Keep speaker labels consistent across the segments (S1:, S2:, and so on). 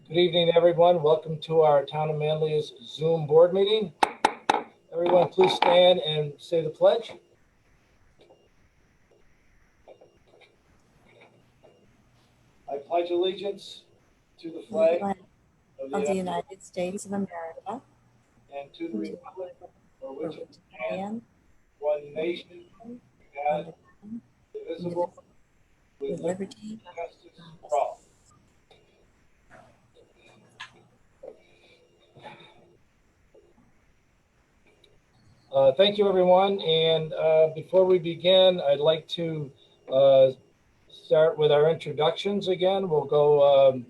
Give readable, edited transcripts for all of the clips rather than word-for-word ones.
S1: Good evening, everyone. Welcome to our Town of Manlius Zoom board meeting. Everyone, please stand and say the pledge. I pledge allegiance to the flag
S2: of the United States of America
S1: and to the republic for which it stands,
S2: and
S1: one nation, God, indivisible, with
S2: with liberty.
S1: and justice for all. Thank you, everyone. And before we begin, I'd like to start with our introductions again. We'll go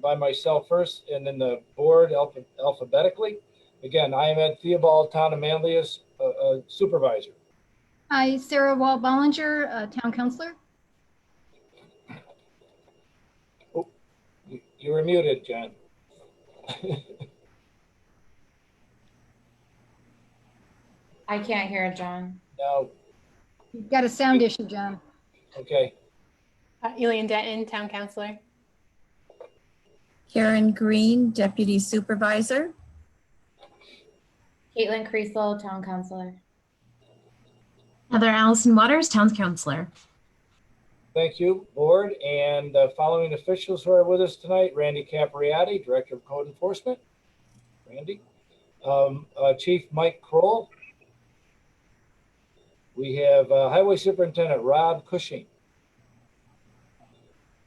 S1: by myself first and then the board alphabetically. Again, I am Ed Theobald, Town of Manlius Supervisor.
S3: Hi, Sarah Wall-Bollinger, Town Councilor.
S1: Oh, you were muted, John.
S4: I can't hear it, John.
S1: No.
S3: You've got a sound issue, John.
S1: Okay.
S5: Elaine Denton, Town Councilor.
S2: Karen Green, Deputy Supervisor.
S4: Caitlin Creasel, Town Councilor.
S6: Heather Allison Waters, Town Councilor.
S1: Thank you, board. And following officials who are with us tonight: Randy Capriati, Director of Code Enforcement. Randy. Chief Mike Kroll. We have Highway Superintendent Rob Cushing.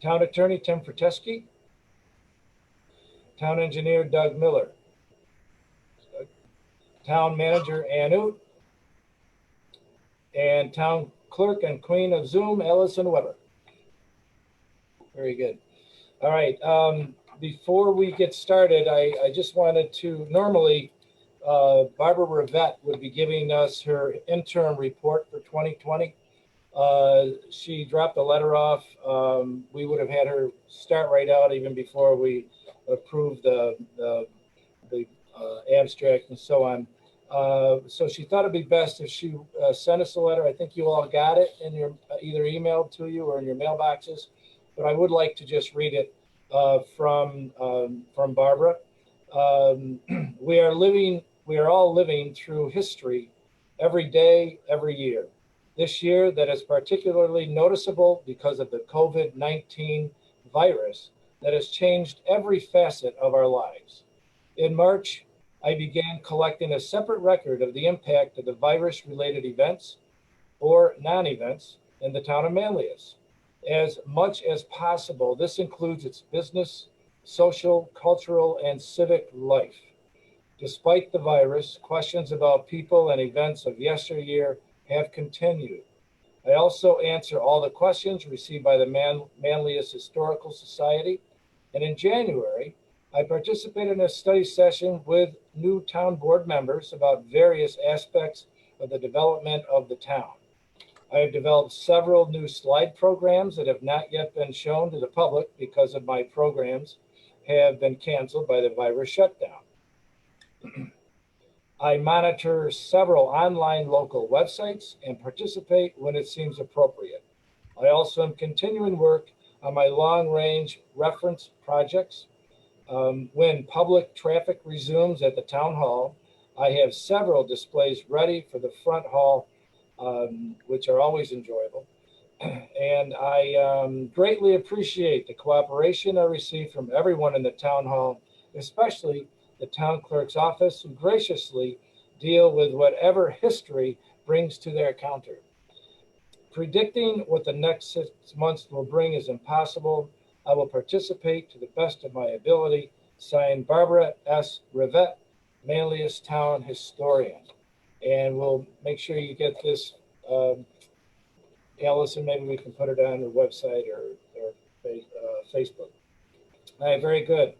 S1: Town Attorney Tim Frateski. Town Engineer Doug Miller. Town Manager Ann Oot. And Town Clerk and Queen of Zoom, Allison Weber. Very good. All right. Before we get started, I just wanted to, normally Barbara Rivette would be giving us her interim report for 2020. She dropped a letter off. We would have had her start right out even before we approved the abstract and so on. So she thought it'd be best if she sent us a letter. I think you all got it in your either emailed to you or in your mailboxes, but I would like to just read it from Barbara. We are all living through history every day, every year. This year that is particularly noticeable because of the COVID-19 virus that has changed every facet of our lives. In March, I began collecting a separate record of the impact of the virus-related events or non-events in the town of Manlius. As much as possible, this includes its business, social, cultural, and civic life. Despite the virus, questions about people and events of yesteryear have continued. I also answer all the questions received by the Manlius Historical Society. And in January, I participated in a study session with new town board members about various aspects of the development of the town. I have developed several new slide programs that have not yet been shown to the public because of my programs have been canceled by the virus shutdown. I monitor several online local websites and participate when it seems appropriate. I also am continuing work on my long-range reference projects. When public traffic resumes at the town hall, I have several displays ready for the front hall, which are always enjoyable. And I greatly appreciate the cooperation I receive from everyone in the town hall, especially the town clerk's office, who graciously deal with whatever history brings to their counter. Predicting what the next 6 months will bring is impossible. I will participate to the best of my ability. Signed, Barbara S. Rivette, Manlius Town Historian. And we'll make sure you get this, Allison, maybe we can put it on the website or Facebook. All right, very good.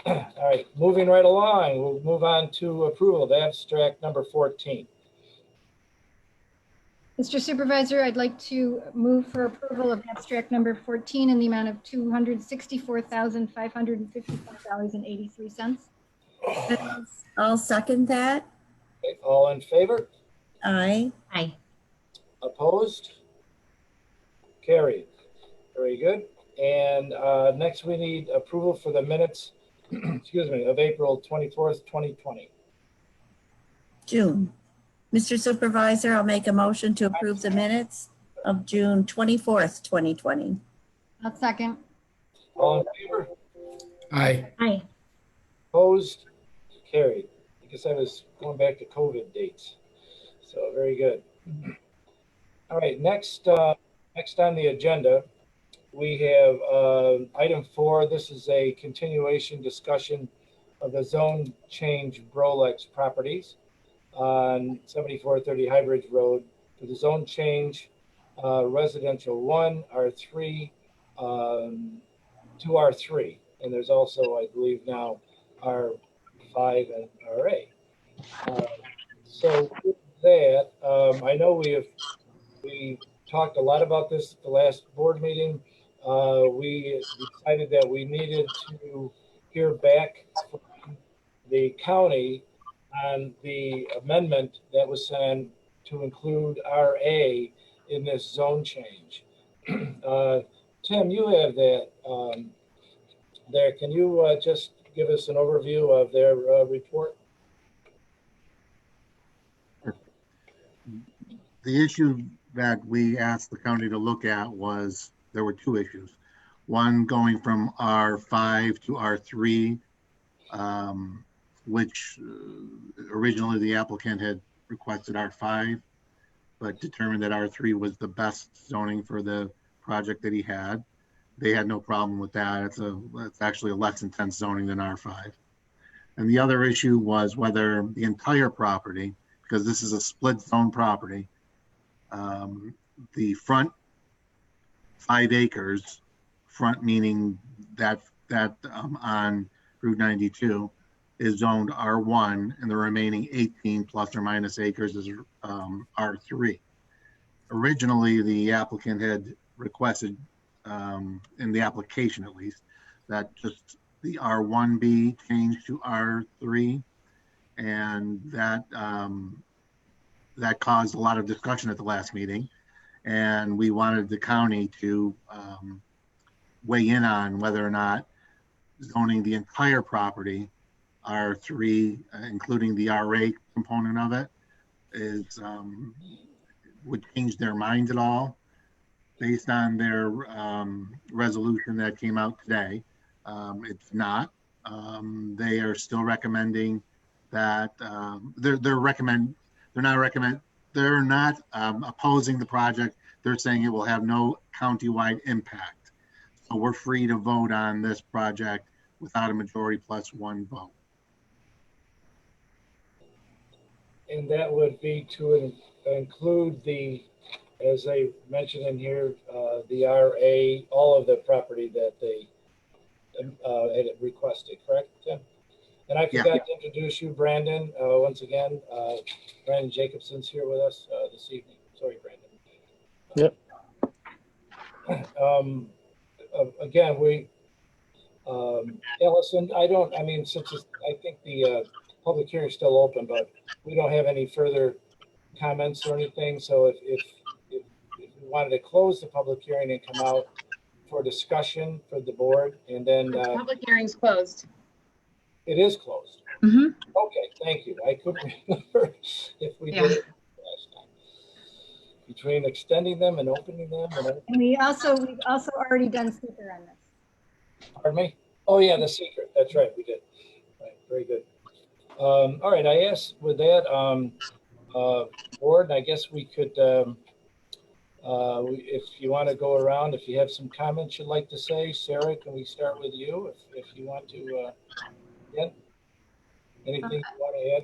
S1: All right, moving right along, we'll move on to approval of abstract number 14.
S3: Mr. Supervisor, I'd like to move for approval of abstract number 14 in the amount of $264,554.83.
S2: I'll second that.
S1: Okay, all in favor?
S2: Aye.
S6: Aye.
S1: Opposed? Carried. Very good. And next, we need approval for the minutes, excuse me, of April 24th, 2020.
S2: June. Mr. Supervisor, I'll make a motion to approve the minutes of June 24th, 2020.
S3: I'll second.
S1: All in favor?
S7: Aye.
S6: Aye.
S1: Opposed? Carried. I guess I was going back to COVID dates. So very good. All right, next on the agenda, we have item 4. This is a continuation discussion of the zone change Brolex properties on 7430 High Bridge Road for the zone change residential 1, R3 to R3. And there's also, I believe now, R5 and RA. So with that, I know we talked a lot about this at the last board meeting. We decided that we needed to hear back from the county on the amendment that was sent to include RA in this zone change. Tim, you have that there. Can you just give us an overview of their report?
S8: The issue that we asked the county to look at was, there were 2 issues. One going from R5 to R3, which originally the applicant had requested R5, but determined that R3 was the best zoning for the project that he had. They had no problem with that. It's actually a less intense zoning than R5. And the other issue was whether the entire property, because this is a split zone property, the front 5 acres, front meaning that on Route 92 is zoned R1, and the remaining 18 plus or minus acres is R3. Originally, the applicant had requested, in the application at least, that just the R1 be changed to R3, and that caused a lot of discussion at the last meeting, and we wanted the county to weigh in on whether or not zoning the entire property R3, including the RA component of it, is would change their mind at all. Based on their resolution that came out today, it's not. They are still recommending that they're not opposing the project. They're saying it will have no countywide impact. So we're free to vote on this project without a majority plus 1 vote.
S1: And that would be to include the, as I mentioned in here, the RA, all of the property that they had requested, correct, Tim? And I forgot to introduce you, Brandon, once again. Brandon Jacobson's here with us this evening. Sorry, Brandon.
S9: Yep.
S1: Again, we, Allison, since I think the public hearing is still open, but we don't have any further comments or anything. So if we wanted to close the public hearing and come out for discussion for the board, and then
S4: Public hearing's closed.
S1: it is closed.
S6: Mhm.
S1: Okay, thank you. I couldn't remember if we did it last time. Between extending them and opening them,
S3: And we've also already done seeker on this.
S1: pardon me? Oh yeah, the secret. That's right, we did. Right, very good. All right, I asked with that, board, I guess we could, if you want to go around, if you have some comments you'd like to say, Sarah, can we start with you? If you want to, yeah. Anything you want to add?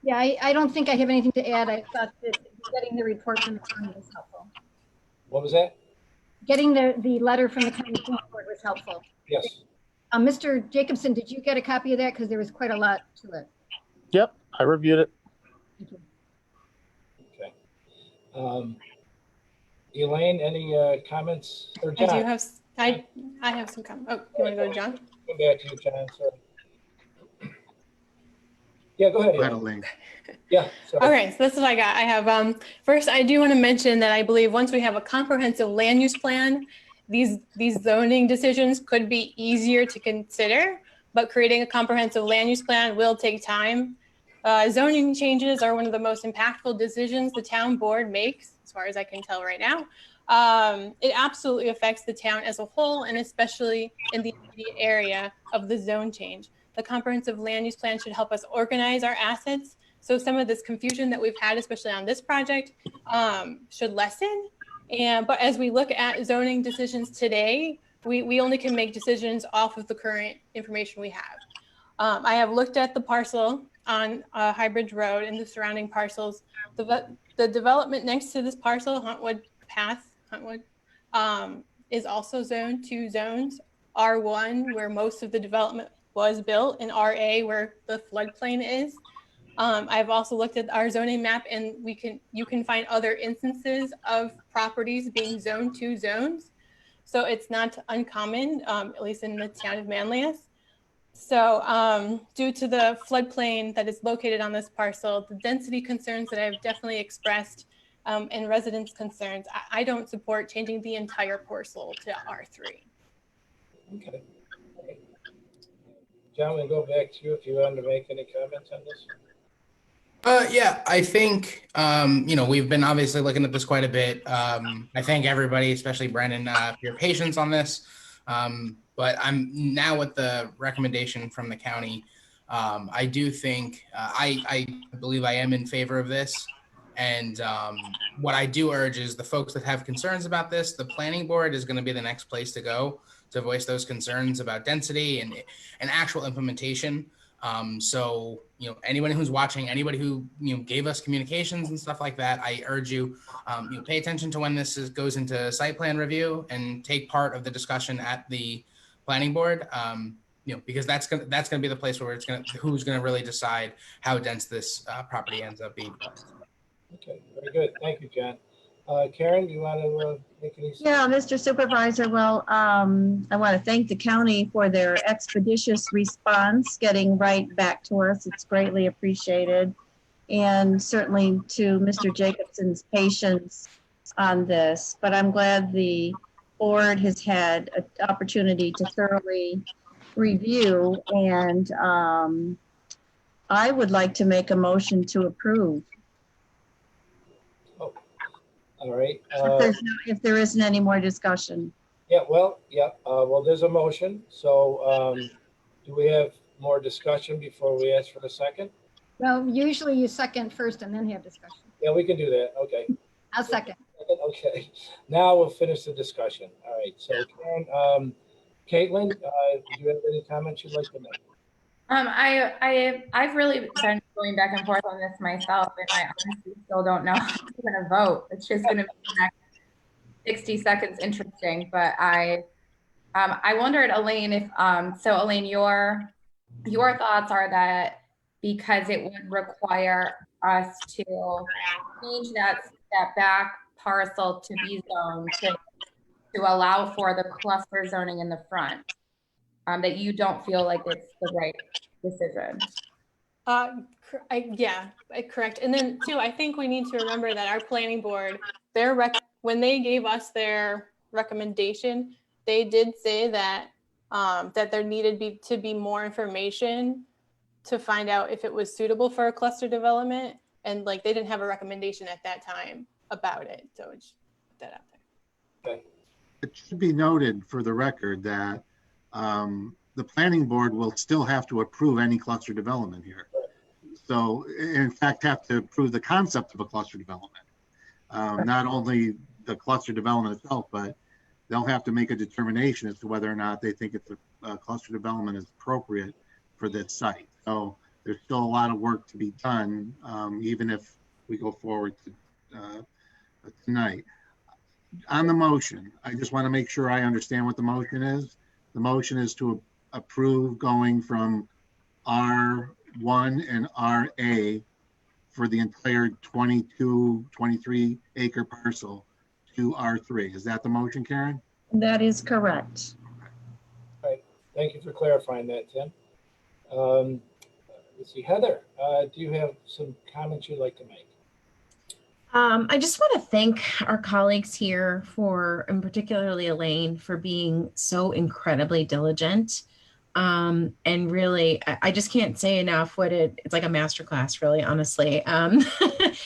S3: Yeah, I don't think I have anything to add. I thought that getting the report from the county was helpful.
S1: What was that?
S3: Getting the letter from the county report was helpful.
S1: Yes.
S3: Mr. Jacobson, did you get a copy of that? Because there was quite a lot to it.
S9: Yep, I reviewed it.
S3: Thank you.
S1: Okay. Elaine, any comments? Or John?
S5: I have some comments. Oh, you want to go to John?
S1: Come back to you, John. Sorry. Yeah, go ahead.
S8: Go ahead,
S1: Elaine.
S8: Elaine.
S1: Yeah. Sorry.
S5: Okay, so this is what I got. I have, first, I do want to mention that I believe once we have a comprehensive land use plan, these zoning decisions could be easier to consider, but creating a comprehensive land use plan will take time. Zoning changes are one of the most impactful decisions the town board makes, as far as I can tell right now. It absolutely affects the town as a whole, and especially in the immediate area of the zone change. The comprehensive land use plan should help us organize our assets, so some of this confusion that we've had, especially on this project, should lessen. But as we look at zoning decisions today, we only can make decisions off of the current information we have. I have looked at the parcel on Highbridge Road and the surrounding parcels. The development next to this parcel, Huntwood Path, is also zoned 2 zones, R1, where most of the development was built, and RA, where the floodplain is. I've also looked at our zoning map, and you can find other instances of properties being zoned 2 zones. So it's not uncommon, at least in the town of Manlius. So due to the floodplain that is located on this parcel, the density concerns that I've definitely expressed, and residents' concerns, I don't support changing the entire parcel to R3.
S1: Okay. John, we'll go back to you if you want to make any comments on this.
S7: Yeah, I think, we've been obviously looking at this quite a bit. I thank everybody, especially Brendan, for your patience on this. But I'm now with the recommendation from the county. I do think, I believe I am in favor of this. And what I do urge is the folks that have concerns about this, the planning board is going to be the next place to go to voice those concerns about density and actual implementation. So, anyone who's watching, anybody who, gave us communications and stuff like that, I urge you, pay attention to when this goes into site plan review and take part of the discussion at the planning board. Because that's gonna be the place where who's gonna really decide how dense this property ends up being.
S1: Okay, very good. Thank you, John. Karen, you want to make any?
S2: Yeah, Mr. Supervisor, well, I want to thank the county for their expeditious response, getting right back to us. It's greatly appreciated. And certainly to Mr. Jacobson's patience on this. But I'm glad the board has had an opportunity to thoroughly review. And I would like to make a motion to approve.
S1: All right.
S2: If there isn't any more discussion.
S1: Yeah, well, there's a motion. So do we have more discussion before we ask for the second?
S3: Well, usually you second first and then have discussion.
S1: Yeah, we can do that. Okay.
S3: I'll second.
S1: Okay. Now we'll finish the discussion. All right. So Karen, Caitlin, do you have any comments you'd like to make?
S4: I've really been going back and forth on this myself, and I honestly still don't know how I'm going to vote. It's just going to be the next 60 seconds interesting. But I wondered, Elaine, if so Elaine, your thoughts are that because it would require us to change that back parcel to be zoned to allow for the cluster zoning in the front. That you don't feel like it's the right decision.
S5: Yeah, correct. And then too, I think we need to remember that our planning board, when they gave us their recommendation, they did say that that there needed to be more information to find out if it was suitable for a cluster development, and like they didn't have a recommendation at that time about it. So just put that out there.
S1: Okay.
S8: It should be noted for the record that the planning board will still have to approve any cluster development here. So in fact, have to approve the concept of a cluster development. Not only the cluster development itself, but they'll have to make a determination as to whether or not they think it's a cluster development is appropriate for this site. So there's still a lot of work to be done, even if we go forward to, tonight. On the motion, I just want to make sure I understand what the motion is. The motion is to approve going from R1 and RA for the entire 23 acre parcel to R3. Is that the motion, Karen?
S2: That is correct.
S1: All right. Thank you for clarifying that, Tim. Let's see, Heather, do you have some comments you'd like to make?
S6: I just want to thank our colleagues here for, and particularly Elaine, for being so incredibly diligent. And really, I just can't say enough what it's like a masterclass, really, honestly.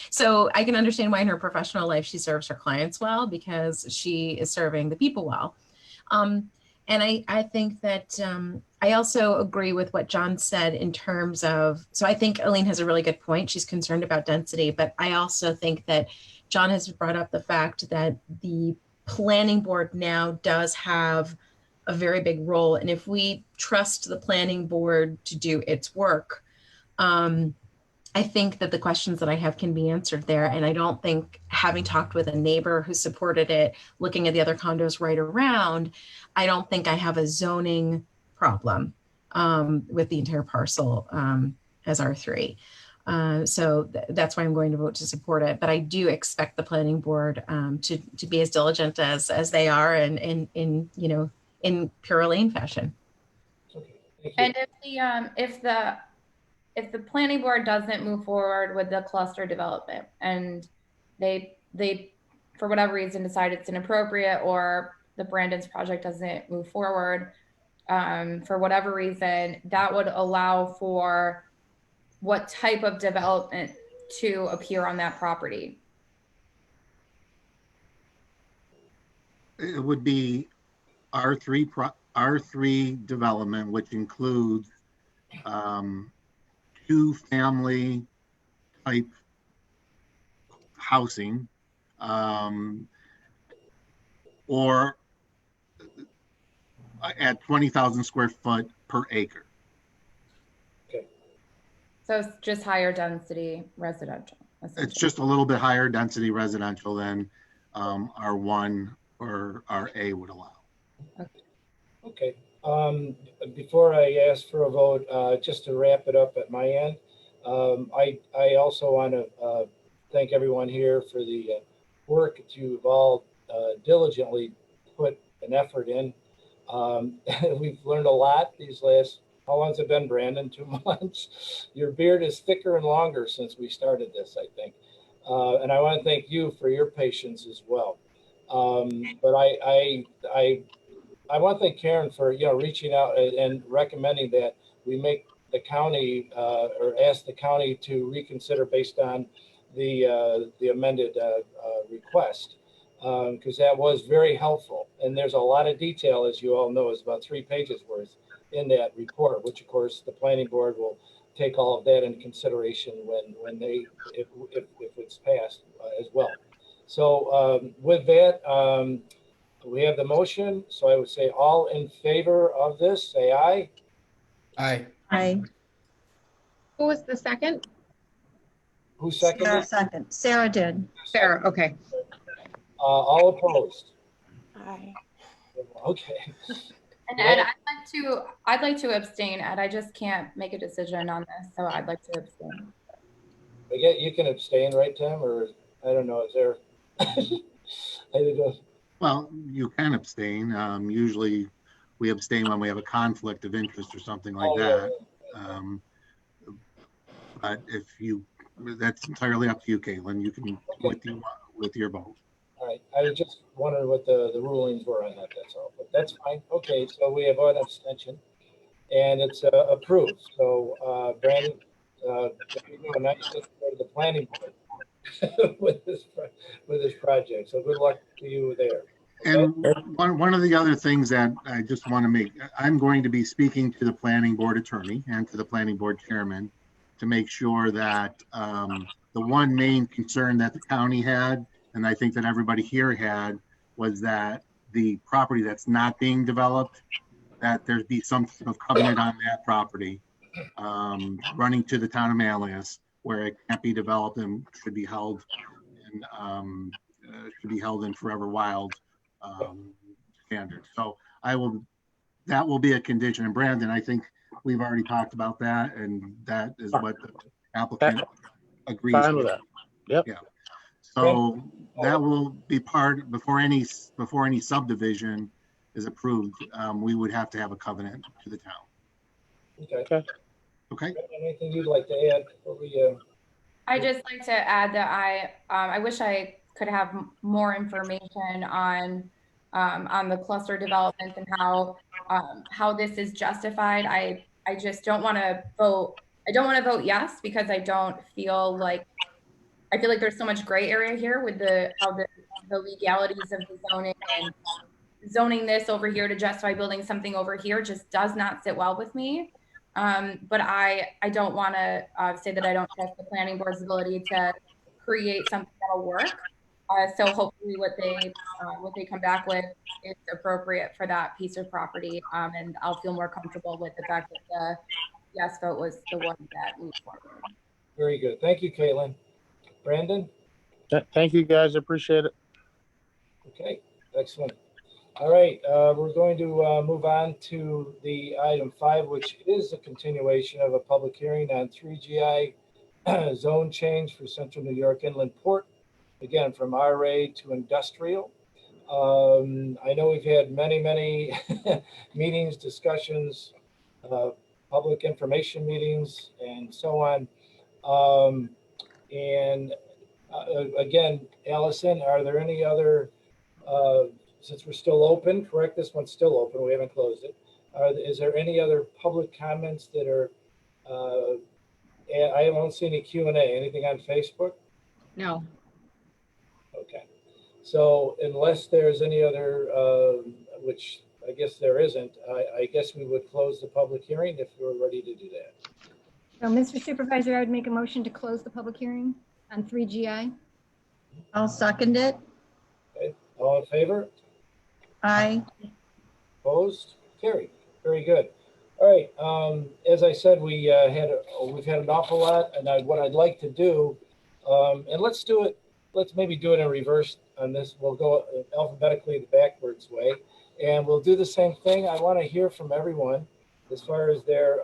S6: So I can understand why in her professional life she serves her clients well, because she is serving the people well. And I think that I also agree with what John said in terms of, so I think Elaine has a really good point. She's concerned about density, but I also think that John has brought up the fact that the planning board now does have a very big role. And if we trust the planning board to do its work, I think that the questions that I have can be answered there. And I don't think, having talked with a neighbor who supported it, looking at the other condos right around, I don't think I have a zoning problem with the entire parcel as R3. So that's why I'm going to vote to support it. But I do expect the planning board to be as diligent as they are, and in pure Elaine fashion.
S1: Okay, thank you.
S4: And if the planning board doesn't move forward with the cluster development, and they for whatever reason decide it's inappropriate, or the Brandon's project doesn't move forward for whatever reason, that would allow for what type of development to appear on that property?
S8: It would be R3 development, which includes 2-family type housing, or at 20,000 square foot per acre.
S4: So it's just higher density residential.
S8: It's just a little bit higher density residential than R1 or RA would allow.
S1: Okay. Before I ask for a vote, just to wrap it up at my end, I also want to thank everyone here for the work that you've all diligently put an effort in. We've learned a lot these last, how long's it been, Brandon? 2 months? Your beard is thicker and longer since we started this, I think. And I want to thank you for your patience as well. But I want to thank Karen for reaching out and recommending that we make the county or ask the county to reconsider based on the amended request, because that was very helpful. And there's a lot of detail, as you all know, is about 3 pages worth in that report, which of course the planning board will take all of that into consideration when they if it's passed as well. So with that, we have the motion. So I would say all in favor of this, say aye.
S7: Aye.
S2: Aye.
S10: Who was the second?
S1: Who seconded?
S2: Sarah second. Sarah did.
S10: Sarah, okay.
S1: All opposed?
S5: Aye.
S1: Okay.
S4: And Ed, I'd like to abstain. Ed, I just can't make a decision on this, so I'd like to abstain.
S1: You can abstain, right, Tim? Or I don't know. Is there? I don't know.
S8: Well, you can abstain. Usually we abstain when we have a conflict of interest or something like that. But if that's entirely up to you, Caitlin. You can with your vote.
S1: All right. I was just wondering what the rulings were on that. That's all. But that's fine. Okay. So we have one abstention, and it's approved. So Brandon, nice to go to the planning board with this project. So good luck to you there. Okay?
S8: And one of the other things that I just want to make, I'm going to be speaking to the planning board attorney and to the planning board chairman to make sure that the one main concern that the county had, and I think that everybody here had, was that the property that's not being developed, that there be some sort of covenant on that property running to the town of Manlius, where it can't be developed and should be held in forever wild standards. So that will be a condition. And Brandon, I think we've already talked about that, and that is what the applicant agrees
S9: Fine with that. Yep.
S8: Yeah. So that will be part before any subdivision is approved. We would have to have a covenant to the town.
S1: Okay.
S9: Okay.
S8: Okay.
S1: Anything you'd like to add before we?
S4: I just like to add that I wish I could have more information on the cluster development and how this is justified. I just don't want to vote. I don't want to vote yes because I feel like there's so much gray area here with how the legalities of the zoning, and zoning this over here to justify building something over here just does not sit well with me. But I don't want to say that I don't trust the planning board's ability to create something that'll work. So hopefully what they come back with is appropriate for that piece of property. And I'll feel more comfortable with the fact that the yes vote was the one that moved forward.
S1: Very good. Thank you, Caitlin. Brandon?
S9: Thank you, guys. Appreciate it.
S1: Okay, excellent. All right, we're going to move on to the item 5, which is a continuation of a public hearing on 3GI zone change for Central New York Inland Port, again, from RA to industrial. I know we've had many meetings, discussions, public information meetings, and so on. Again, Allison, are there any other, since we're still open, correct? This one's still open. We haven't closed it. Is there any other public comments that are, I don't see any Q&A. Anything on Facebook?
S10: No.
S1: Okay. So unless there's any other, which I guess there isn't, I guess we would close the public hearing if we're ready to do that.
S3: So, Mr. Supervisor, I would make a motion to close the public hearing on 3GI.
S2: I'll second it.
S1: Okay. All in favor?
S2: Aye.
S1: Opposed? Carried. Very good. All right. As I said, we've had an awful lot, and what I'd like to do, and let's do it. Let's maybe do it in reverse on this. We'll go alphabetically the backwards way, and we'll do the same thing. I want to hear from everyone as far as their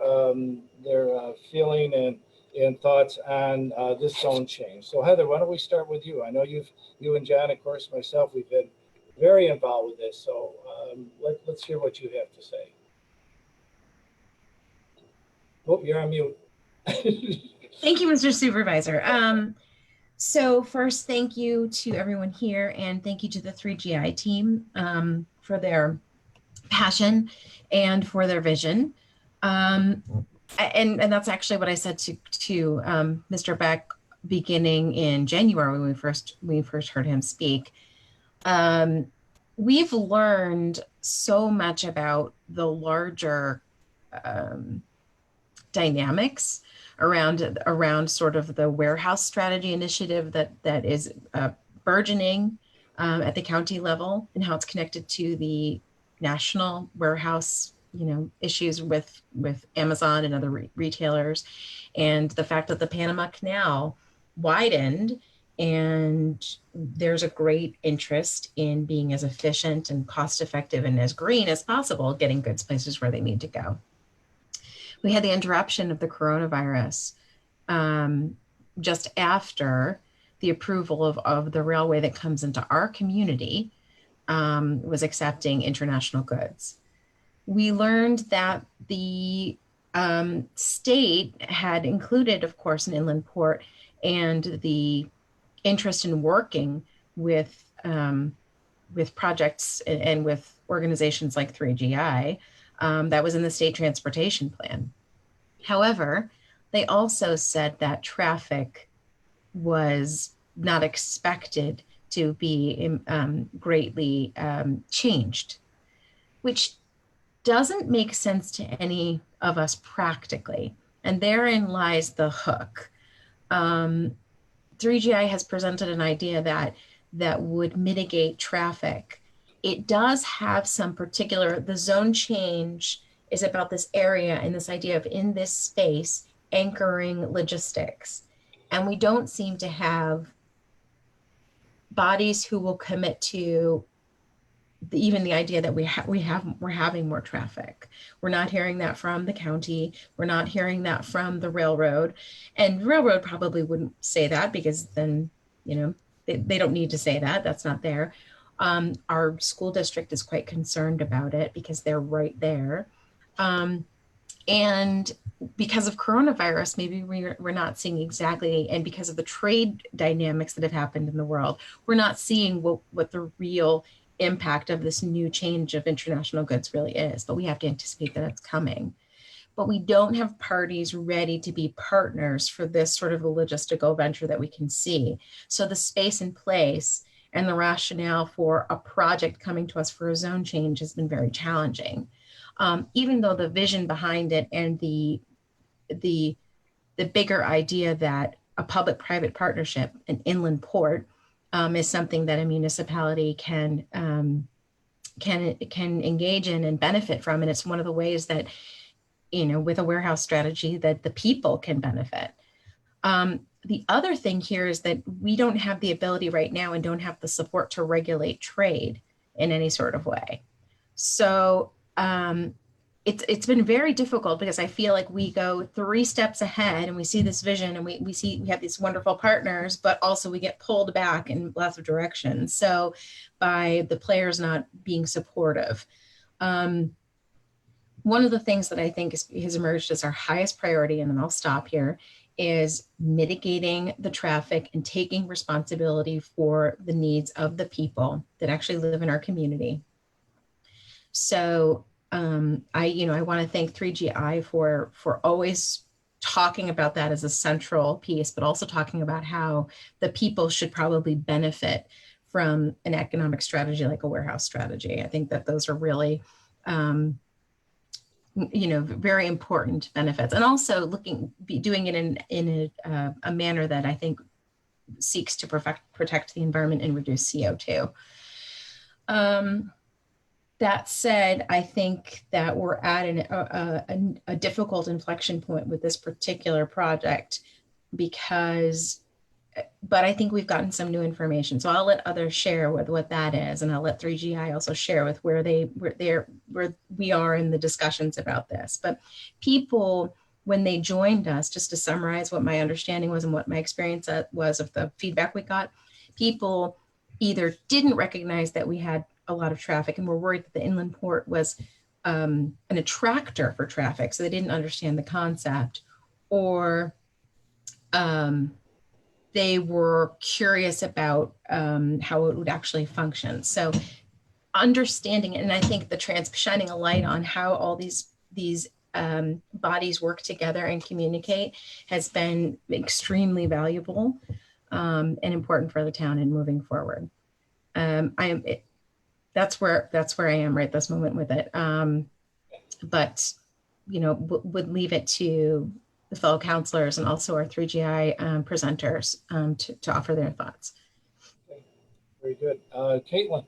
S1: feeling and thoughts on this zone change. So Heather, why don't we start with you? I know you and John, of course, myself, we've been very involved with this. So let's hear what you have to say. Oh, you're on mute.
S6: Thank you, Mr. Supervisor. So first, thank you to everyone here, and thank you to the 3GI team for their passion and for their vision. And that's actually what I said to Mr. Beck beginning in January when we first heard him speak. We've learned so much about the larger dynamics around sort of the warehouse strategy initiative that is burgeoning at the county level, and how it's connected to the national warehouse issues with Amazon and other retailers, and the fact that the Panama Canal widened, and there's a great interest in being as efficient and cost effective and as green as possible, getting goods places where they need to go. We had the interruption of the coronavirus just after the approval of the railway that comes into our community was accepting international goods. We learned that the state had included, of course, an inland port, and the interest in working with projects and with organizations like 3GI that was in the state transportation plan. However, they also said that traffic was not expected to be greatly changed, which doesn't make sense to any of us practically. And therein lies the hook. 3GI has presented an idea that would mitigate traffic. It does have some particular, the zone change is about this area and this idea of in this space anchoring logistics. And we don't seem to have bodies who will commit to even the idea that we're having more traffic. We're not hearing that from the county. We're not hearing that from the railroad, and railroad probably wouldn't say that because then, they don't need to say that. That's not there. Our school district is quite concerned about it because they're right there. And because of coronavirus, maybe we're not seeing exactly, and because of the trade dynamics that have happened in the world, we're not seeing what the real impact of this new change of international goods really is, but we have to anticipate that it's coming. But we don't have parties ready to be partners for this sort of a logistical venture that we can see. So the space and place and the rationale for a project coming to us for a zone change has been very challenging. Even though the vision behind it and the bigger idea that a public-private partnership, an inland port, is something that a municipality can engage in and benefit from, and it's one of the ways that, with a warehouse strategy, that the people can benefit. The other thing here is that we don't have the ability right now and don't have the support to regulate trade in any sort of way. So it's been very difficult because I feel like we go 3 steps ahead and we see this vision and we have these wonderful partners, but also we get pulled back in lots of directions. So by the players not being supportive. One of the things that I think has emerged as our highest priority, and then I'll stop here, is mitigating the traffic and taking responsibility for the needs of the people that actually live in our community. So I want to thank 3GI for always talking about that as a central piece, but also talking about how the people should probably benefit from an economic strategy like a warehouse strategy. I think that those are really very important benefits, and also doing it in a manner that I think seeks to protect the environment and reduce CO2. That said, I think that we're at a difficult inflection point with this particular project but I think we've gotten some new information. So I'll let others share with what that is, and I'll let 3GI also share with where we are in the discussions about this. But people, when they joined us, just to summarize what my understanding was and what my experience was of the feedback we got, people either didn't recognize that we had a lot of traffic and were worried that the inland port was an attractor for traffic, so they didn't understand the concept, or they were curious about how it would actually function. So understanding, and I think shining a light on how all these bodies work together and communicate has been extremely valuable and important for the town in moving forward. That's where I am right this moment with it. But would leave it to the fellow counselors and also our 3GI presenters to offer their thoughts.
S1: Okay. Very good. Caitlin,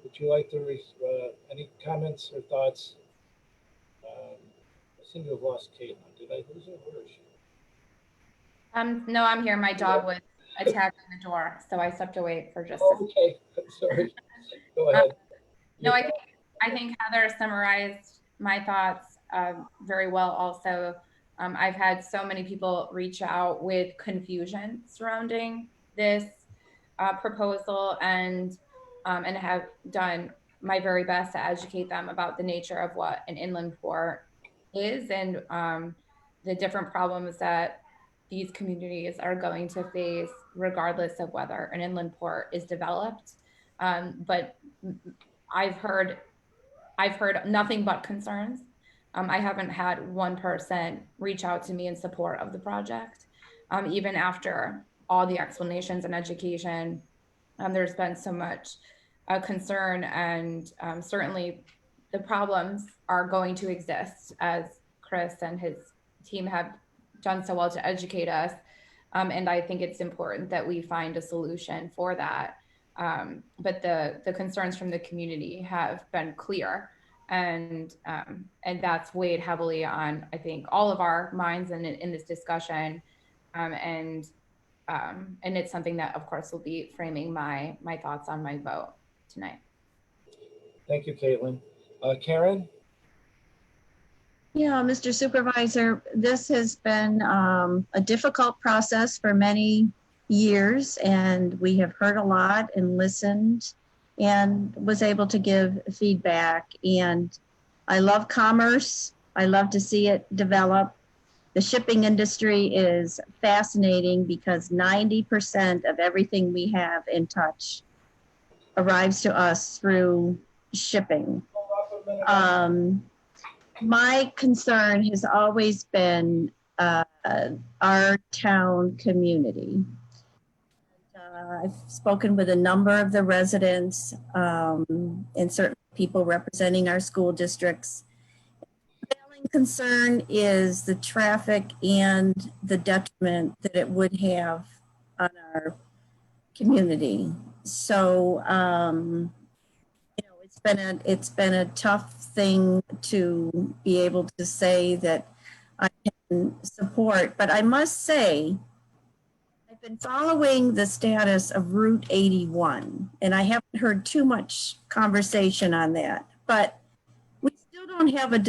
S1: would you like to, any comments or thoughts? I seem to have lost Caitlin. Did I lose her? Where is she?
S4: No, I'm here. My dog was attacking the door, so I stepped away for just a second.
S1: Okay, sorry. Go ahead.
S4: No, I think Heather summarized my thoughts very well also. I've had so many people reach out with confusion surrounding this proposal and have done my very best to educate them about the nature of what an inland port is and the different problems that these communities are going to face regardless of whether an inland port is developed. But I've heard nothing but concerns. I haven't had one person reach out to me in support of the project. Even after all the explanations and education, there's been so much concern, and certainly the problems are going to exist, as Chris and his team have done so well to educate us. And I think it's important that we find a solution for that. But the concerns from the community have been clear, and that's weighed heavily on, I think, all of our minds in this discussion. And it's something that, of course, will be framing my thoughts on my vote tonight.
S1: Thank you, Caitlin. Karen?
S2: Yeah, Mr. Supervisor, this has been a difficult process for many years, and we have heard a lot and listened and was able to give feedback. And I love commerce. I love to see it develop. The shipping industry is fascinating because 90% of everything we have in touch arrives to us through shipping. My concern has always been our town community. I've spoken with a number of the residents and certain people representing our school districts. The prevailing concern is the traffic and the detriment that it would have on our community. So, it's been a tough thing to be able to say that I can support, but I must say, I've been following the status of Route 81, and I haven't heard too much conversation on that, but we still don't have a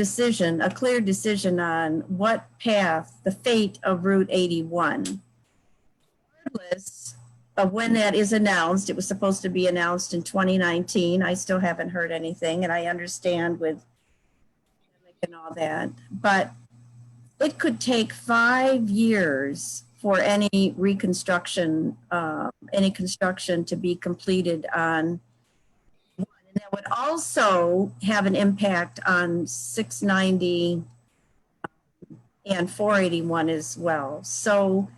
S2: clear decision on what path, the fate of Route 81. Regardless of when that is announced, it was supposed to be announced in 2019. I still haven't heard anything, and I understand with and all that, but it could take 5 years for any reconstruction, any construction to be completed on one. And that would also have an impact on 690 and 481 as well. So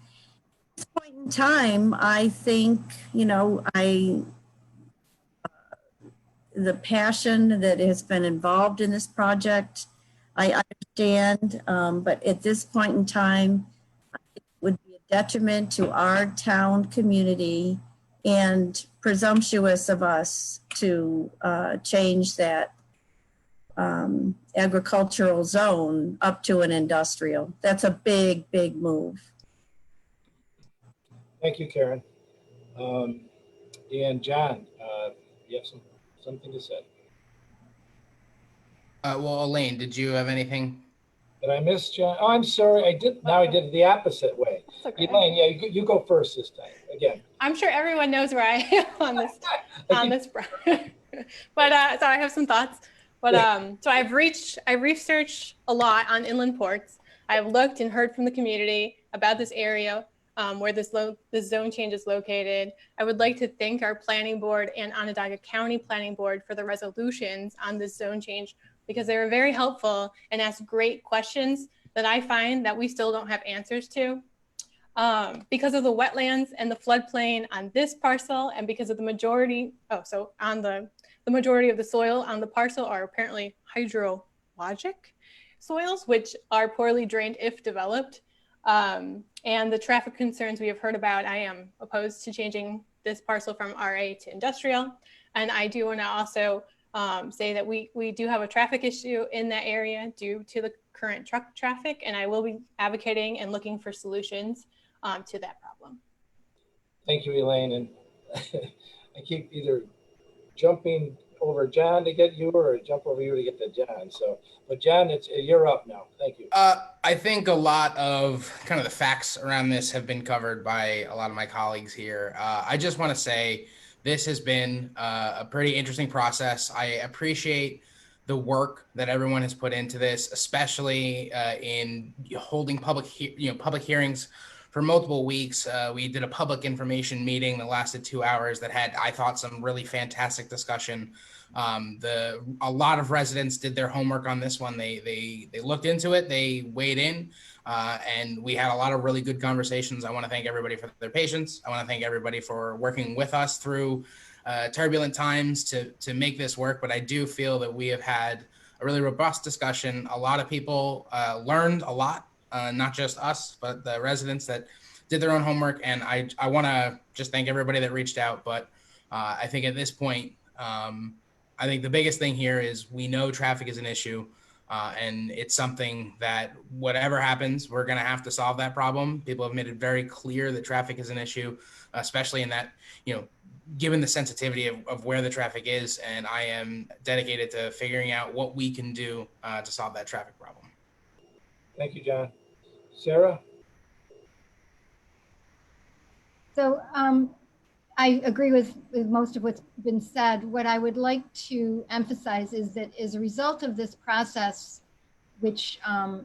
S2: at this point in time, I think, the passion that has been involved in this project, I understand, but at this point in time, it would be a detriment to our town community and presumptuous of us to change that agricultural zone up to an industrial. That's a big, big move.
S1: Thank you, Karen. And John, you have something to say?
S7: Well, Elaine, did you have anything?
S1: Did I miss John? Oh, I'm sorry. I did. Now I did it the opposite way.
S5: That's okay.
S1: Elaine, yeah, you go first this time. Again.
S5: I'm sure everyone knows where I am on this but so I have some thoughts. But so I've researched a lot on inland ports. I've looked and heard from the community about this area where this zone change is located. I would like to thank our planning board and Onondaga County Planning Board for the resolutions on this zone change, because they were very helpful and asked great questions that I find that we still don't have answers to. Because of the wetlands and the floodplain on this parcel, and because of the majority of the soil on the parcel are apparently hydrologic soils, which are poorly drained if developed. And the traffic concerns we have heard about, I am opposed to changing this parcel from RA to industrial. And I do want to also say that we do have a traffic issue in that area due to the current truck traffic, and I will be advocating and looking for solutions to that problem.
S1: Thank you, Elaine. And I keep either jumping over John to get you or jump over you to get to John. So, but John, you're up now. Thank you.
S7: I think a lot of kind of the facts around this have been covered by a lot of my colleagues here. I just want to say this has been a pretty interesting process. I appreciate the work that everyone has put into this, especially in holding public hearings for multiple weeks. We did a public information meeting that lasted 2 hours that had, I thought, some really fantastic discussion. A lot of residents did their homework on this one. They looked into it, they weighed in, and we had a lot of really good conversations. I want to thank everybody for their patience. I want to thank everybody for working with us through turbulent times to make this work. But I do feel that we have had a really robust discussion. A lot of people learned a lot. Not just us, but the residents that did their own homework. And I want to just thank everybody that reached out. But I think at this point, I think the biggest thing here is we know traffic is an issue, and it's something that whatever happens, we're going to have to solve that problem. People have made it very clear that traffic is an issue, especially in that, given the sensitivity of where the traffic is. And I am dedicated to figuring out what we can do to solve that traffic problem.
S1: Thank you, John. Sarah?
S3: So I agree with most of what's been said. What I would like to emphasize is that as a result of this process, which,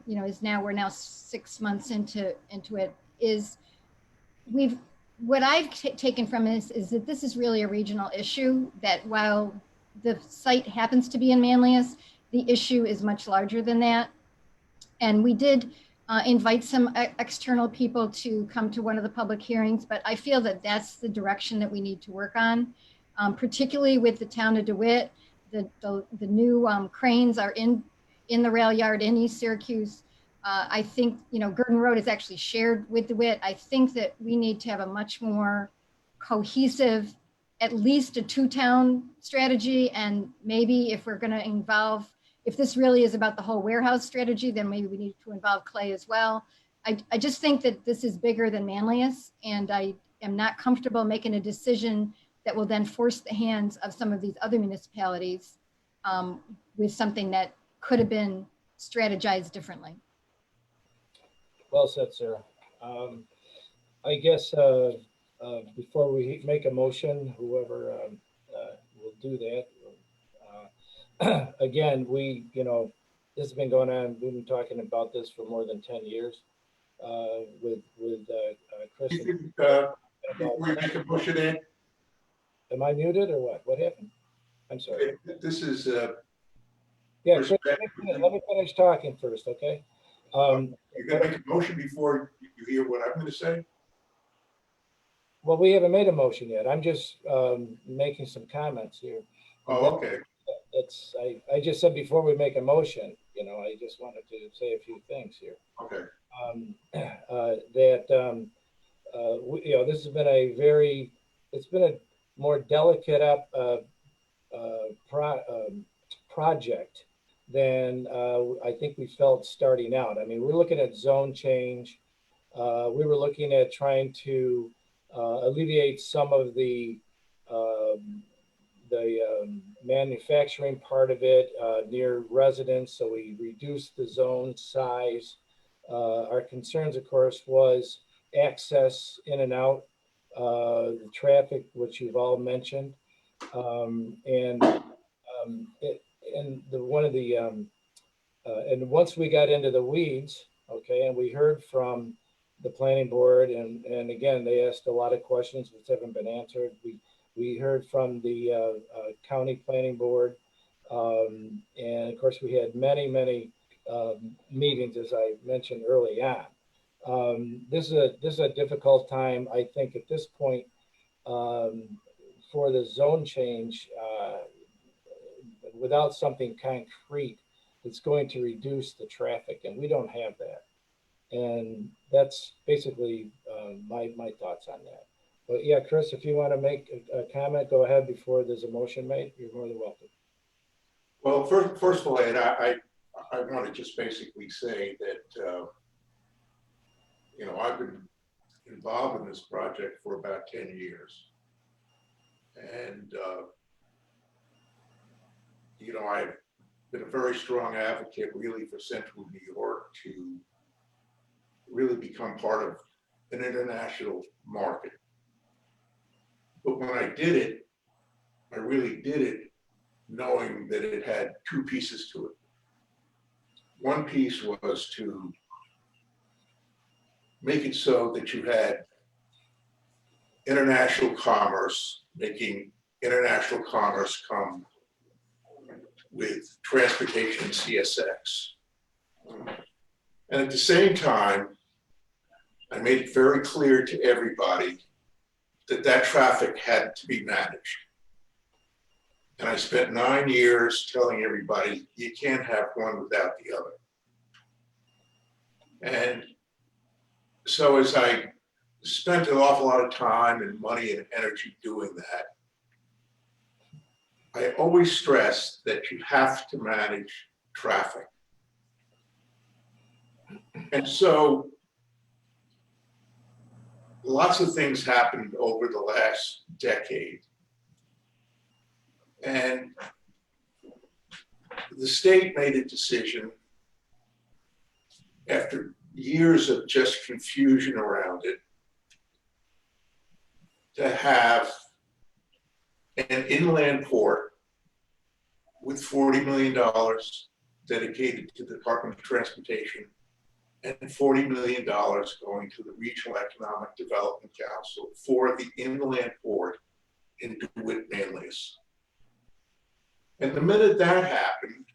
S3: you know, we're now 6 months into it, is what I've taken from this is that this is really a regional issue, that while the site happens to be in Manlius, the issue is much larger than that. And we did invite some external people to come to one of the public hearings, but I feel that that's the direction that we need to work on, particularly with the town of DeWitt. The new cranes are in the rail yard in East Syracuse. I think, you know, Gurdon Road is actually shared with DeWitt. I think that we need to have a much more cohesive, at least a two-town strategy. And maybe if we're going to involve, if this really is about the whole warehouse strategy, then maybe we need to involve Clay as well. I just think that this is bigger than Manlius, and I am not comfortable making a decision that will then force the hands of some of these other municipalities with something that could have been strategized differently.
S1: Well said, Sarah. I guess before we make a motion, whoever will do that. Again, this has been going on. We've been talking about this for more than 10 years with Chris.
S11: Before you make a motion, Ed?
S1: Am I muted or what? What happened? I'm sorry.
S11: This is.
S1: Yeah, Chris, let me finish talking first, okay?
S11: You're going to make a motion before you hear what I'm going to say?
S1: Well, we haven't made a motion yet. I'm just making some comments here.
S11: Oh, okay.
S1: I just said before we make a motion, I just wanted to say a few things here.
S11: Okay.
S1: This has been it's been a more delicate project than I think we felt starting out. I mean, we're looking at zone change. We were looking at trying to alleviate some of the manufacturing part of it near residents, so we reduced the zone size. Our concerns, of course, was access in and out, the traffic, which you've all mentioned, and once we got into the weeds, okay, and we heard from the planning board, and again, they asked a lot of questions which haven't been answered. We heard from the county planning board, and of course, we had many meetings, as I mentioned early on. This is a difficult time, I think, at this point for the zone change. Without something concrete, it's going to reduce the traffic, and we don't have that. And that's basically my thoughts on that. But yeah, Chris, if you want to make a comment, go ahead before there's a motion made. You're more than welcome.
S11: Well, first of all, Ed, I want to just basically say that, I've been involved in this project for about 10 years. And, I've been a very strong advocate really for Central New York to really become part of an international market. But when I did it, I really did it knowing that it had two pieces to it. One piece was to make it so that you had international commerce, making international commerce come with transportation and CSX. And at the same time, I made it very clear to everybody that traffic had to be managed. And I spent 9 years telling everybody, you can't have one without the other. And so as I spent an awful lot of time and money and energy doing that, I always stress that you have to manage traffic. And so lots of things happened over the last decade. And the state made a decision after years of just confusion around it to have an inland port with $40 million dedicated to the Department of Transportation and $40 million going to the Regional Economic Development Council for the inland port in DeWitt Manlius. And the minute that happened,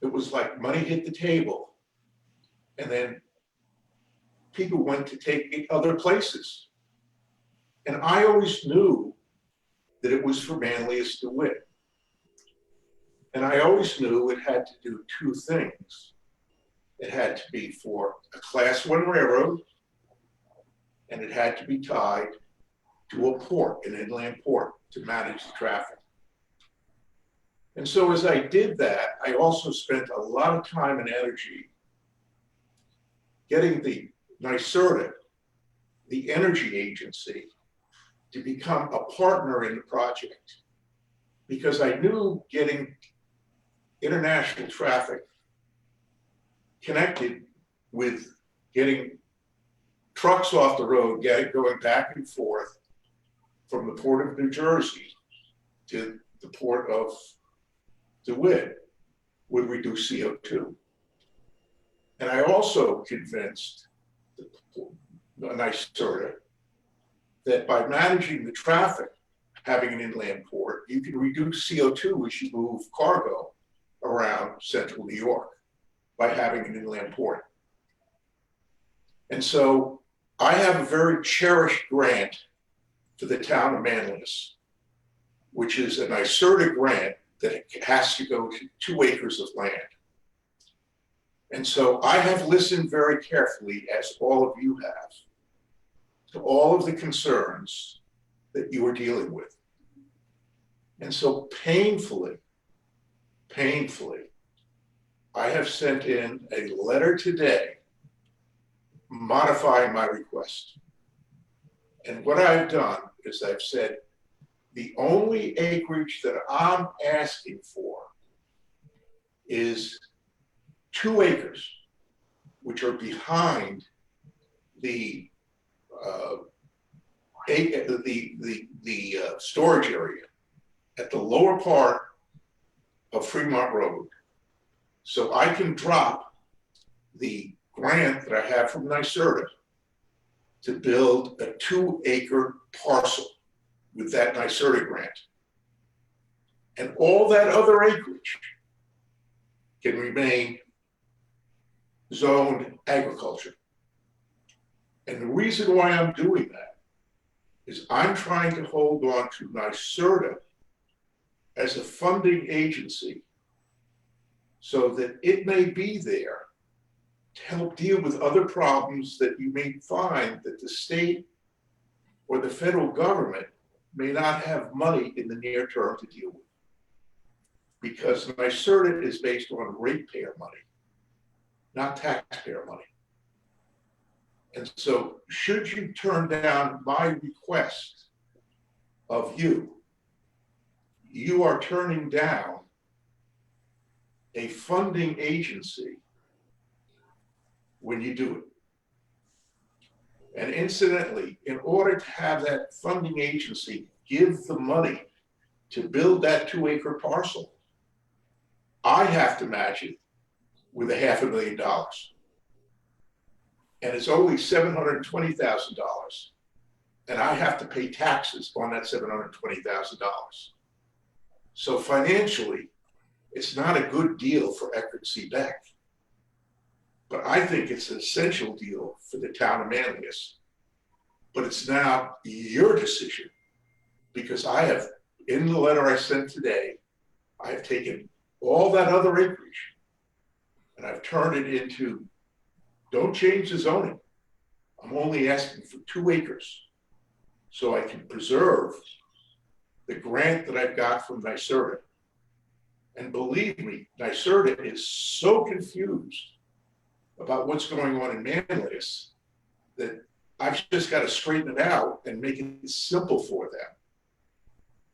S11: it was like money hit the table. And then people went to take it other places. And I always knew that it was for Manlius DeWitt. And I always knew it had to do two things. It had to be for a Class 1 railroad, and it had to be tied to a port, an inland port, to manage the traffic. And so as I did that, I also spent a lot of time and energy getting the NYSERDA, the energy agency, to become a partner in the project. Because I knew getting international traffic connected with getting trucks off the road, going back and forth from the port of New Jersey to the port of DeWitt would reduce CO2. And I also convinced the NYSERDA that by managing the traffic, having an inland port, you can reduce CO2 as you move cargo around central New York by having an inland port. And so I have a very cherished grant to the town of Manlius, which is a NYSERDA grant that has to go to 2 acres of land. And so I have listened very carefully, as all of you have, to all of the concerns that you are dealing with. And so painfully, I have sent in a letter today modifying my request. And what I've done is I've said, the only acreage that I'm asking for is 2 acres, which are behind the storage area at the lower part of Fremont Road. So I can drop the grant that I have from NYSERDA to build a 2-acre parcel with that NYSERDA grant. And all that other acreage can remain zoned agriculture. And the reason why I'm doing that is I'm trying to hold on to NYSERDA as a funding agency so that it may be there to help deal with other problems that you may find that the state or the federal government may not have money in the near term to deal with. Because NYSERDA is based on ratepayer money, not taxpayer money. And so should you turn down my request of you, you are turning down a funding agency when you do it. And incidentally, in order to have that funding agency give the money to build that 2-acre parcel, I have to match it with $500,000. And it's only $720,000. And I have to pay taxes on that $720,000. So financially, it's not a good deal for Eckerd C. Beck. But I think it's an essential deal for the town of Manlius. But it's now your decision, because I have, in the letter I sent today, I have taken all that other acreage and I've turned it into, don't change the zoning. I'm only asking for 2 acres so I can preserve the grant that I've got from NYSERDA. And believe me, NYSERDA is so confused about what's going on in Manlius that I've just got to straighten it out and make it simple for them.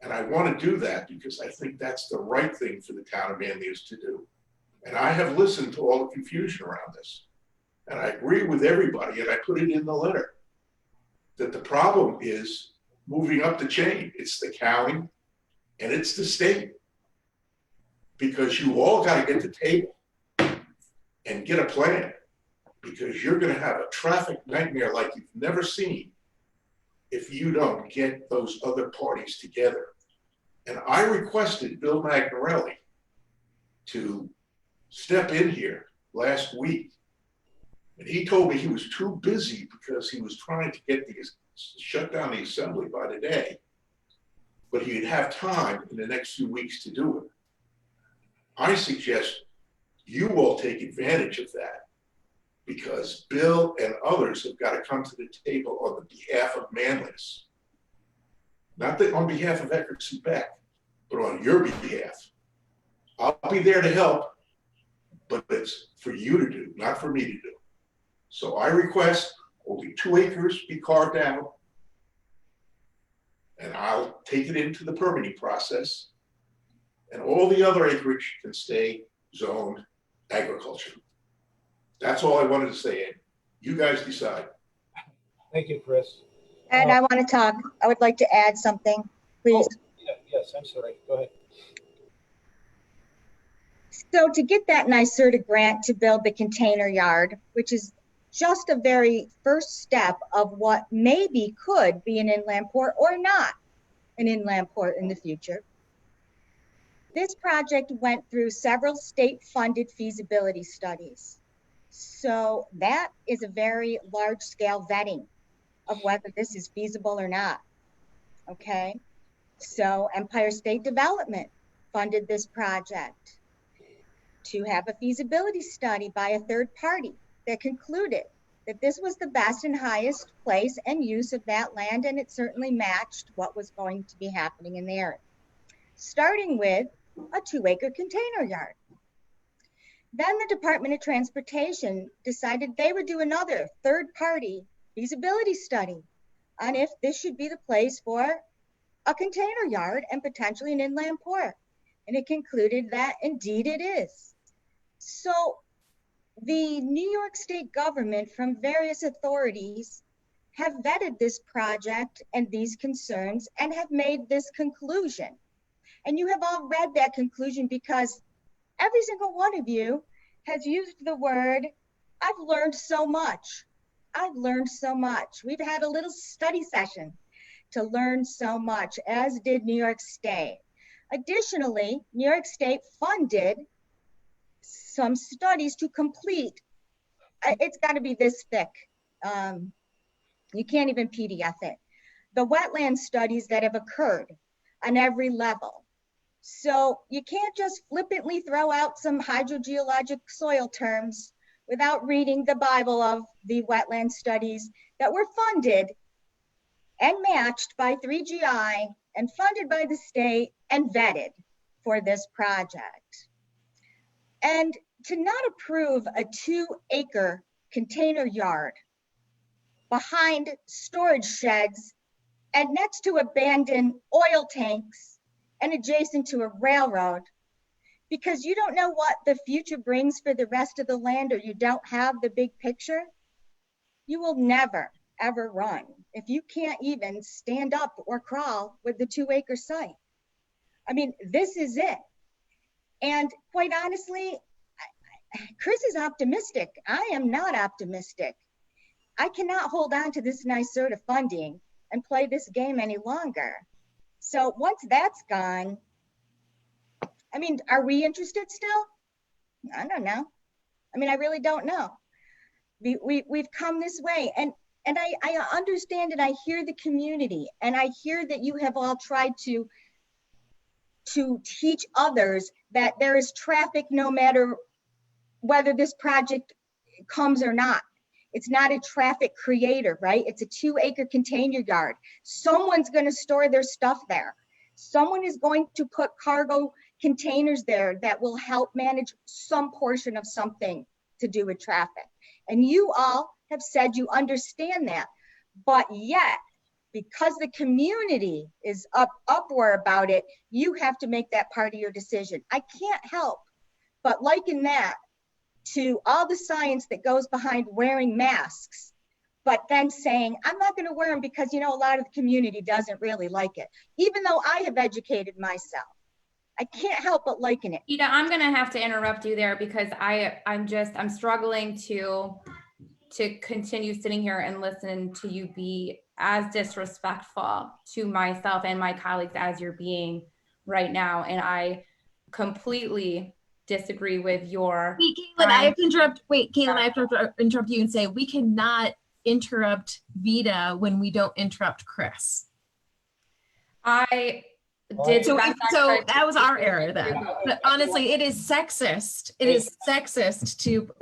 S11: And I want to do that because I think that's the right thing for the town of Manlius to do. And I have listened to all the confusion around this. And I agree with everybody, and I put it in the letter, that the problem is moving up the chain. It's the county and it's the state. because you all got to get to the table and get a plan, because you're going to have a traffic nightmare like you've never seen if you don't get those other parties together. And I requested Bill Magnarelli to step in here last week. And he told me he was too busy because he was trying to get these, shut down the assembly by today, but he'd have time in the next few weeks to do it. I suggest you all take advantage of that, because Bill and others have got to come to the table on the behalf of Manlius. Not that on behalf of Eckerts Beck, but on your behalf. I'll be there to help, but it's for you to do, not for me to do. So I request only 2 acres be carved out, and I'll take it into the permitting process, and all the other acreage can stay zoned agriculture. That's all I wanted to say, Ed. You guys decide.
S1: Thank you, Chris.
S12: And I want to talk. I would like to add something, please.
S1: Yes, I'm sorry. Go ahead.
S12: So to get that NYSERDA grant to build the container yard, which is just a very first step of what maybe could be an inland port or not an inland port in the future, this project went through several state-funded feasibility studies. So that is a very large-scale vetting of whether this is feasible or not, okay? So Empire State Development funded this project to have a feasibility study by a third party that concluded that this was the best and highest place and use of that land, and it certainly matched what was going to be happening in the area, starting with a 2-acre container yard. Then the Department of Transportation decided they would do another third-party feasibility study on if this should be the place for a container yard and potentially an inland port. And it concluded that indeed it is. So the New York State government from various authorities have vetted this project and these concerns and have made this conclusion. And you have all read that conclusion because every single one of you has used the word, I've learned so much. I've learned so much. We've had a little study session to learn so much, as did New York State. Additionally, New York State funded some studies to complete. It's got to be this thick. You can't even PDF it. The wetland studies that have occurred on every level. So you can't just flippantly throw out some hydrogeologic soil terms without reading the Bible of the wetland studies that were funded and matched by 3GI and funded by the state and vetted for this project. And to not approve a 2-acre container yard behind storage sheds and next to abandoned oil tanks and adjacent to a railroad, because you don't know what the future brings for the rest of the land, or you don't have the big picture, you will never, ever run if you can't even stand up or crawl with the 2-acre site. I mean, this is it. And quite honestly, Chris is optimistic. I am not optimistic. I cannot hold on to this NYSERDA funding and play this game any longer. So once that's gone, I mean, are we interested still? I don't know. I mean, I really don't know. We've come this way, and I understand and I hear the community, and I hear that you have all tried to teach others that there is traffic no matter whether this project comes or not. It's not a traffic creator, right? It's a 2-acre container yard. Someone's going to store their stuff there. Someone is going to put cargo containers there that will help manage some portion of something to do with traffic. And you all have said you understand that, but yet, because the community is uproar about it, you have to make that part of your decision. I can't help but liken that to all the science that goes behind wearing masks, but then saying, I'm not going to wear them because, you know, a lot of the community doesn't really like it, even though I have educated myself. I can't help but liking it.
S4: Ida, I'm gonna have to interrupt you there because I'm struggling to continue sitting here and listen to you be as disrespectful to myself and my colleagues as you're being right now. And I completely disagree with your.
S6: Wait, Caitlin, I have to interrupt. Wait, Caitlin, I have to interrupt you and say we cannot interrupt Vita when we don't interrupt Chris.
S4: I did.
S6: So,
S4: the best I
S6: so
S4: could
S6: that was
S4: to
S6: our
S4: keep
S6: error
S4: it
S6: then.
S4: to-
S6: But honestly, it is sexist. It is sexist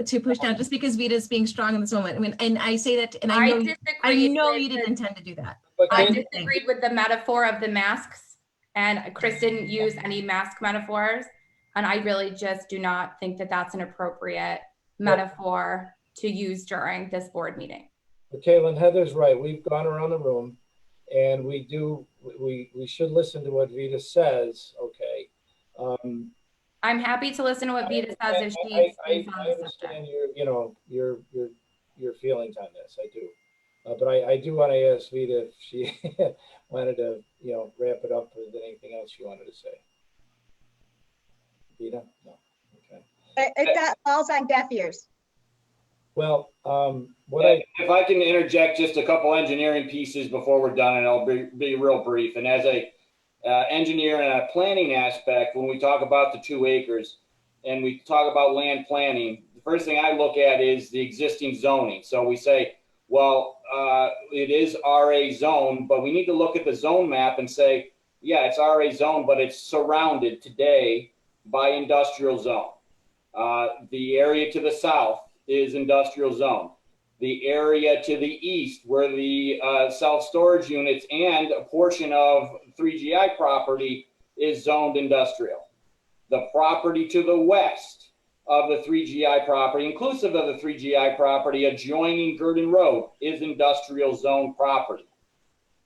S6: to push down just because Vita's being strong in this moment. I mean, and I say that, and I know
S4: disagreed
S6: you
S4: with
S6: didn't intend to do that.
S1: But
S4: I
S1: Caitlin,
S4: disagreed with the metaphor of the masks, and Chris didn't use any mask metaphors. And I really just do not think that that's an appropriate metaphor to use during this board meeting.
S1: but Caitlin, Heather's right. We've gone around the room and we should listen to what Vita says, okay?
S4: I'm happy to listen to what Vita says if she
S1: I
S4: speaks on the subject.
S1: understand your feelings on this, I do. But I do want to ask Vita if she wanted to, wrap it up with anything else you wanted to say. Vita? No, okay.
S12: That falls on deaf ears.
S1: Well,
S13: if I can interject just a couple engineering pieces before we're done, and I'll be real brief. And as a engineer and a planning aspect, when we talk about the 2 acres and we talk about land planning, the first thing I look at is the existing zoning. So we say, well, it is RA zone, but we need to look at the zone map and say, yeah, it's RA zone, but it's surrounded today by industrial zone. The area to the south is industrial zone. The area to the east where the self-storage units and a portion of 3GI property is zoned industrial. The property to the west of the 3GI property, inclusive of the 3GI property adjoining Gurdon Road, is industrial zone property.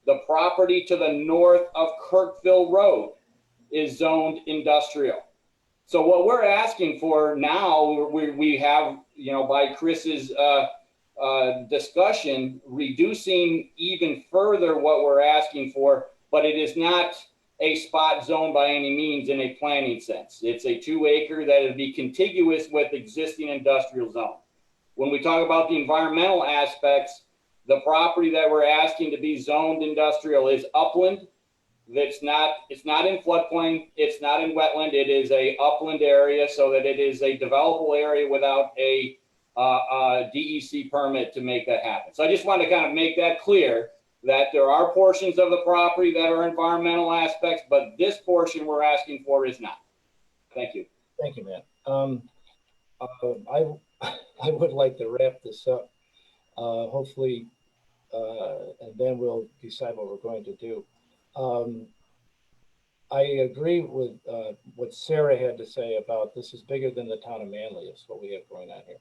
S13: The property to the north of Kirkville Road is zoned industrial. So what we're asking for now, we have, by Chris's discussion, reducing even further what we're asking for, but it is not a spot zone by any means in a planning sense. It's a 2 acre that would be contiguous with existing industrial zone. When we talk about the environmental aspects, the property that we're asking to be zoned industrial is upland. It's not in floodplain. It's not in wetland. It is a upland area so that it is a developable area without a DEC permit to make that happen. So I just want to kind of make that clear that there are portions of the property that are environmental aspects, but this portion we're asking for is not. Thank you.
S1: thank you, man. I would like to wrap this up, hopefully, and then we'll decide what we're going to do. I agree with what Sarah had to say about this is bigger than the town of Manly is what we have going on here.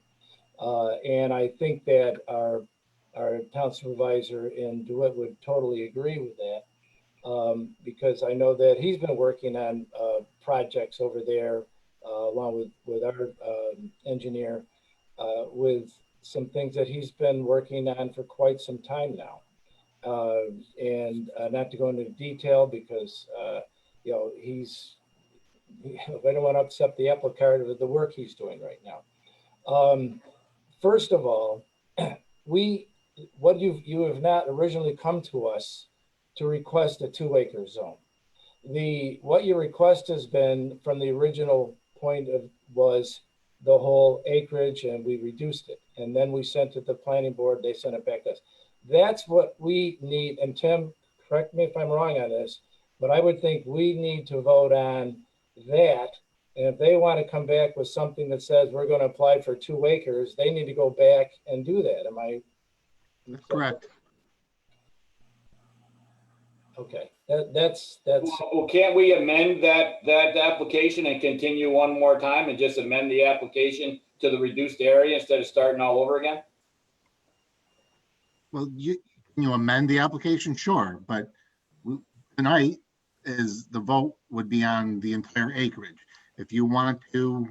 S1: And I think that our town supervisor in DeWitt would totally agree with that, because I know that he's been working on projects over there along with our engineer with some things that he's been working on for quite some time now. And not to go into detail because, I don't want to upset the apple cart of the work he's doing right now. First of all, you have not originally come to us to request a 2 acre zone. What your request has been from the original point was the whole acreage, and we reduced it. And then we sent it to the planning board, they sent it back to us. That's what we need. And Tim, correct me if I'm wrong on this, but I would think we need to vote on that. And if they want to come back with something that says we're going to apply for 2 acres, they need to go back and do that. Am I?
S8: That's correct.
S1: Okay, that's.
S13: Well, can't we amend that application and continue one more time and just amend the application to the reduced area instead of starting all over again?
S8: Well, you amend the application? Sure, but tonight is the vote would be on the entire acreage. If you want to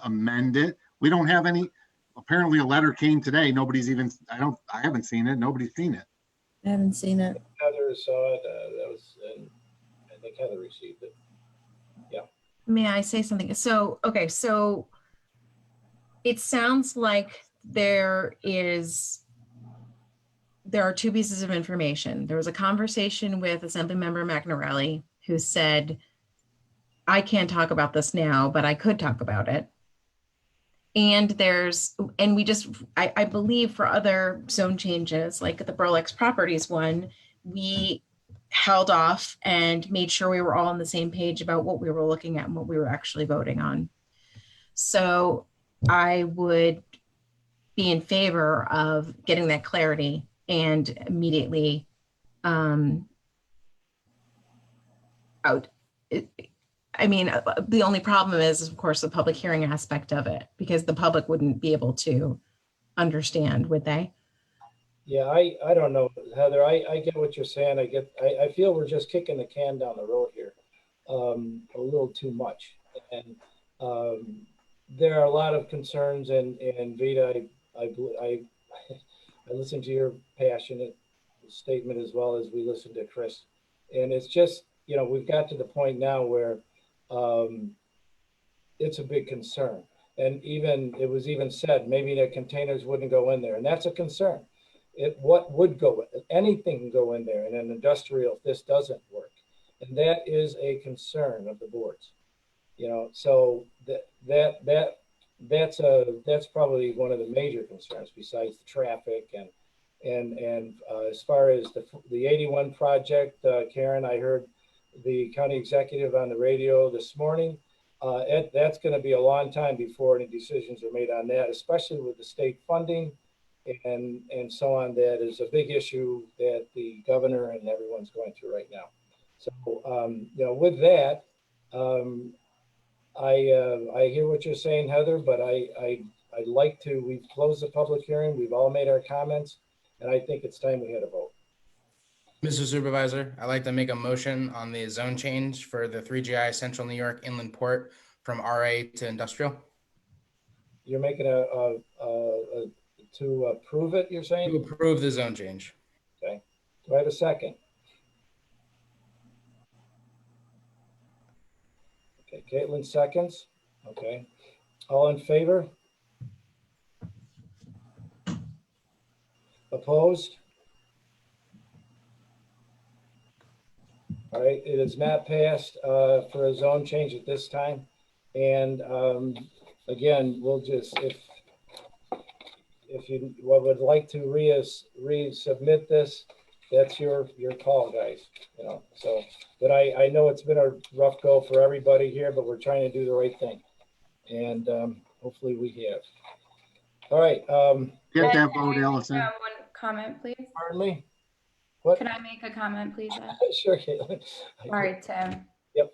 S8: amend it, we don't have any. Apparently a letter came today. Nobody's even, I haven't seen it. Nobody's seen it.
S2: I haven't seen it.
S1: Heather saw it. I think Heather received it. Yeah.
S6: May I say something? So, okay, so it sounds like there are two pieces of information. There was a conversation with Assemblymember McNarelli who said, I can't talk about this now, but I could talk about it. And I believe for other zone changes, like the Berlex Properties one, we held off and made sure we were all on the same page about what we were looking at and what we were actually voting on. So I would be in favor of getting that clarity and immediately out. I mean, the only problem is, of course, the public hearing aspect of it, because the public wouldn't be able to understand, would they?
S1: Yeah, I don't know, Heather. I get what you're saying. I feel we're just kicking the can down the road here a little too much. And there are a lot of concerns, and Vita, I listened to your passionate statement as well as we listened to Chris. And it's just, you know, we've got to the point now where it's a big concern. And it was even said, maybe the containers wouldn't go in there. And that's a concern. What would go, anything can go in there in an industrial if this doesn't work. And that is a concern of the boards. You know, so that's probably one of the major concerns besides the traffic and as far as the 81 project, Karen, I heard the county executive on the radio this morning. That's going to be a long time before any decisions are made on that, especially with the state funding and so on. That is a big issue that the governor and everyone's going through right now. So, you know, with that, I hear what you're saying, Heather, but I'd like to, we've closed the public hearing. We've all made our comments, and I think it's time we had a vote.
S7: Mr. Supervisor, I'd like to make a motion on the zone change for the 3GI Central New York Inland Port from RA to industrial.
S1: You're making to approve it, you're saying?
S7: To approve the zone change.
S1: Okay. Do I have a second? Okay, Caitlin seconds. Okay. All in favor? Opposed? All right, it is not passed for a zone change at this time. And again, we'll just, if you would like to resubmit this, that's your call, guys. You know, so, but I know it's been a rough go for everybody here, but we're trying to do the right thing. And hopefully we have. All right.
S8: Get that vote, Allison.
S4: One comment, please.
S1: Pardon me? What?
S4: Can I make a comment, please?
S1: Sure, Caitlin.
S4: Sorry, Tim.
S1: Yep.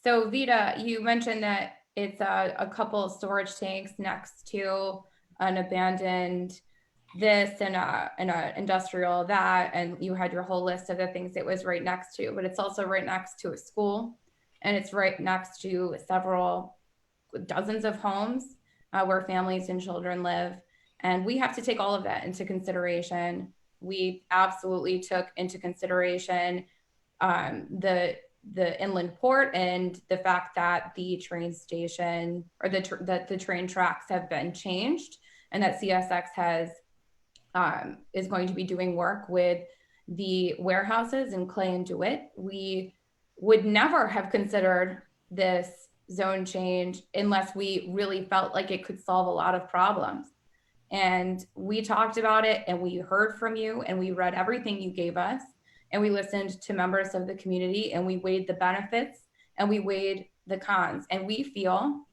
S4: So Vita, you mentioned that it's a couple of storage tanks next to an abandoned this and a industrial that, and you had your whole list of the things it was right next to, but it's also right next to a school, and it's right next to several dozens of homes where families and children live. And we have to take all of that into consideration. We absolutely took into consideration the inland port and the fact that the train station or that the train tracks have been changed, and that CSX has is going to be doing work with the warehouses in Clay and DeWitt. We would never have considered this zone change unless we really felt like it could solve a lot of problems. And we talked about it, and we heard from you, and we read everything you gave us, and we listened to members of the community, and we weighed the benefits and we weighed the cons. And we feel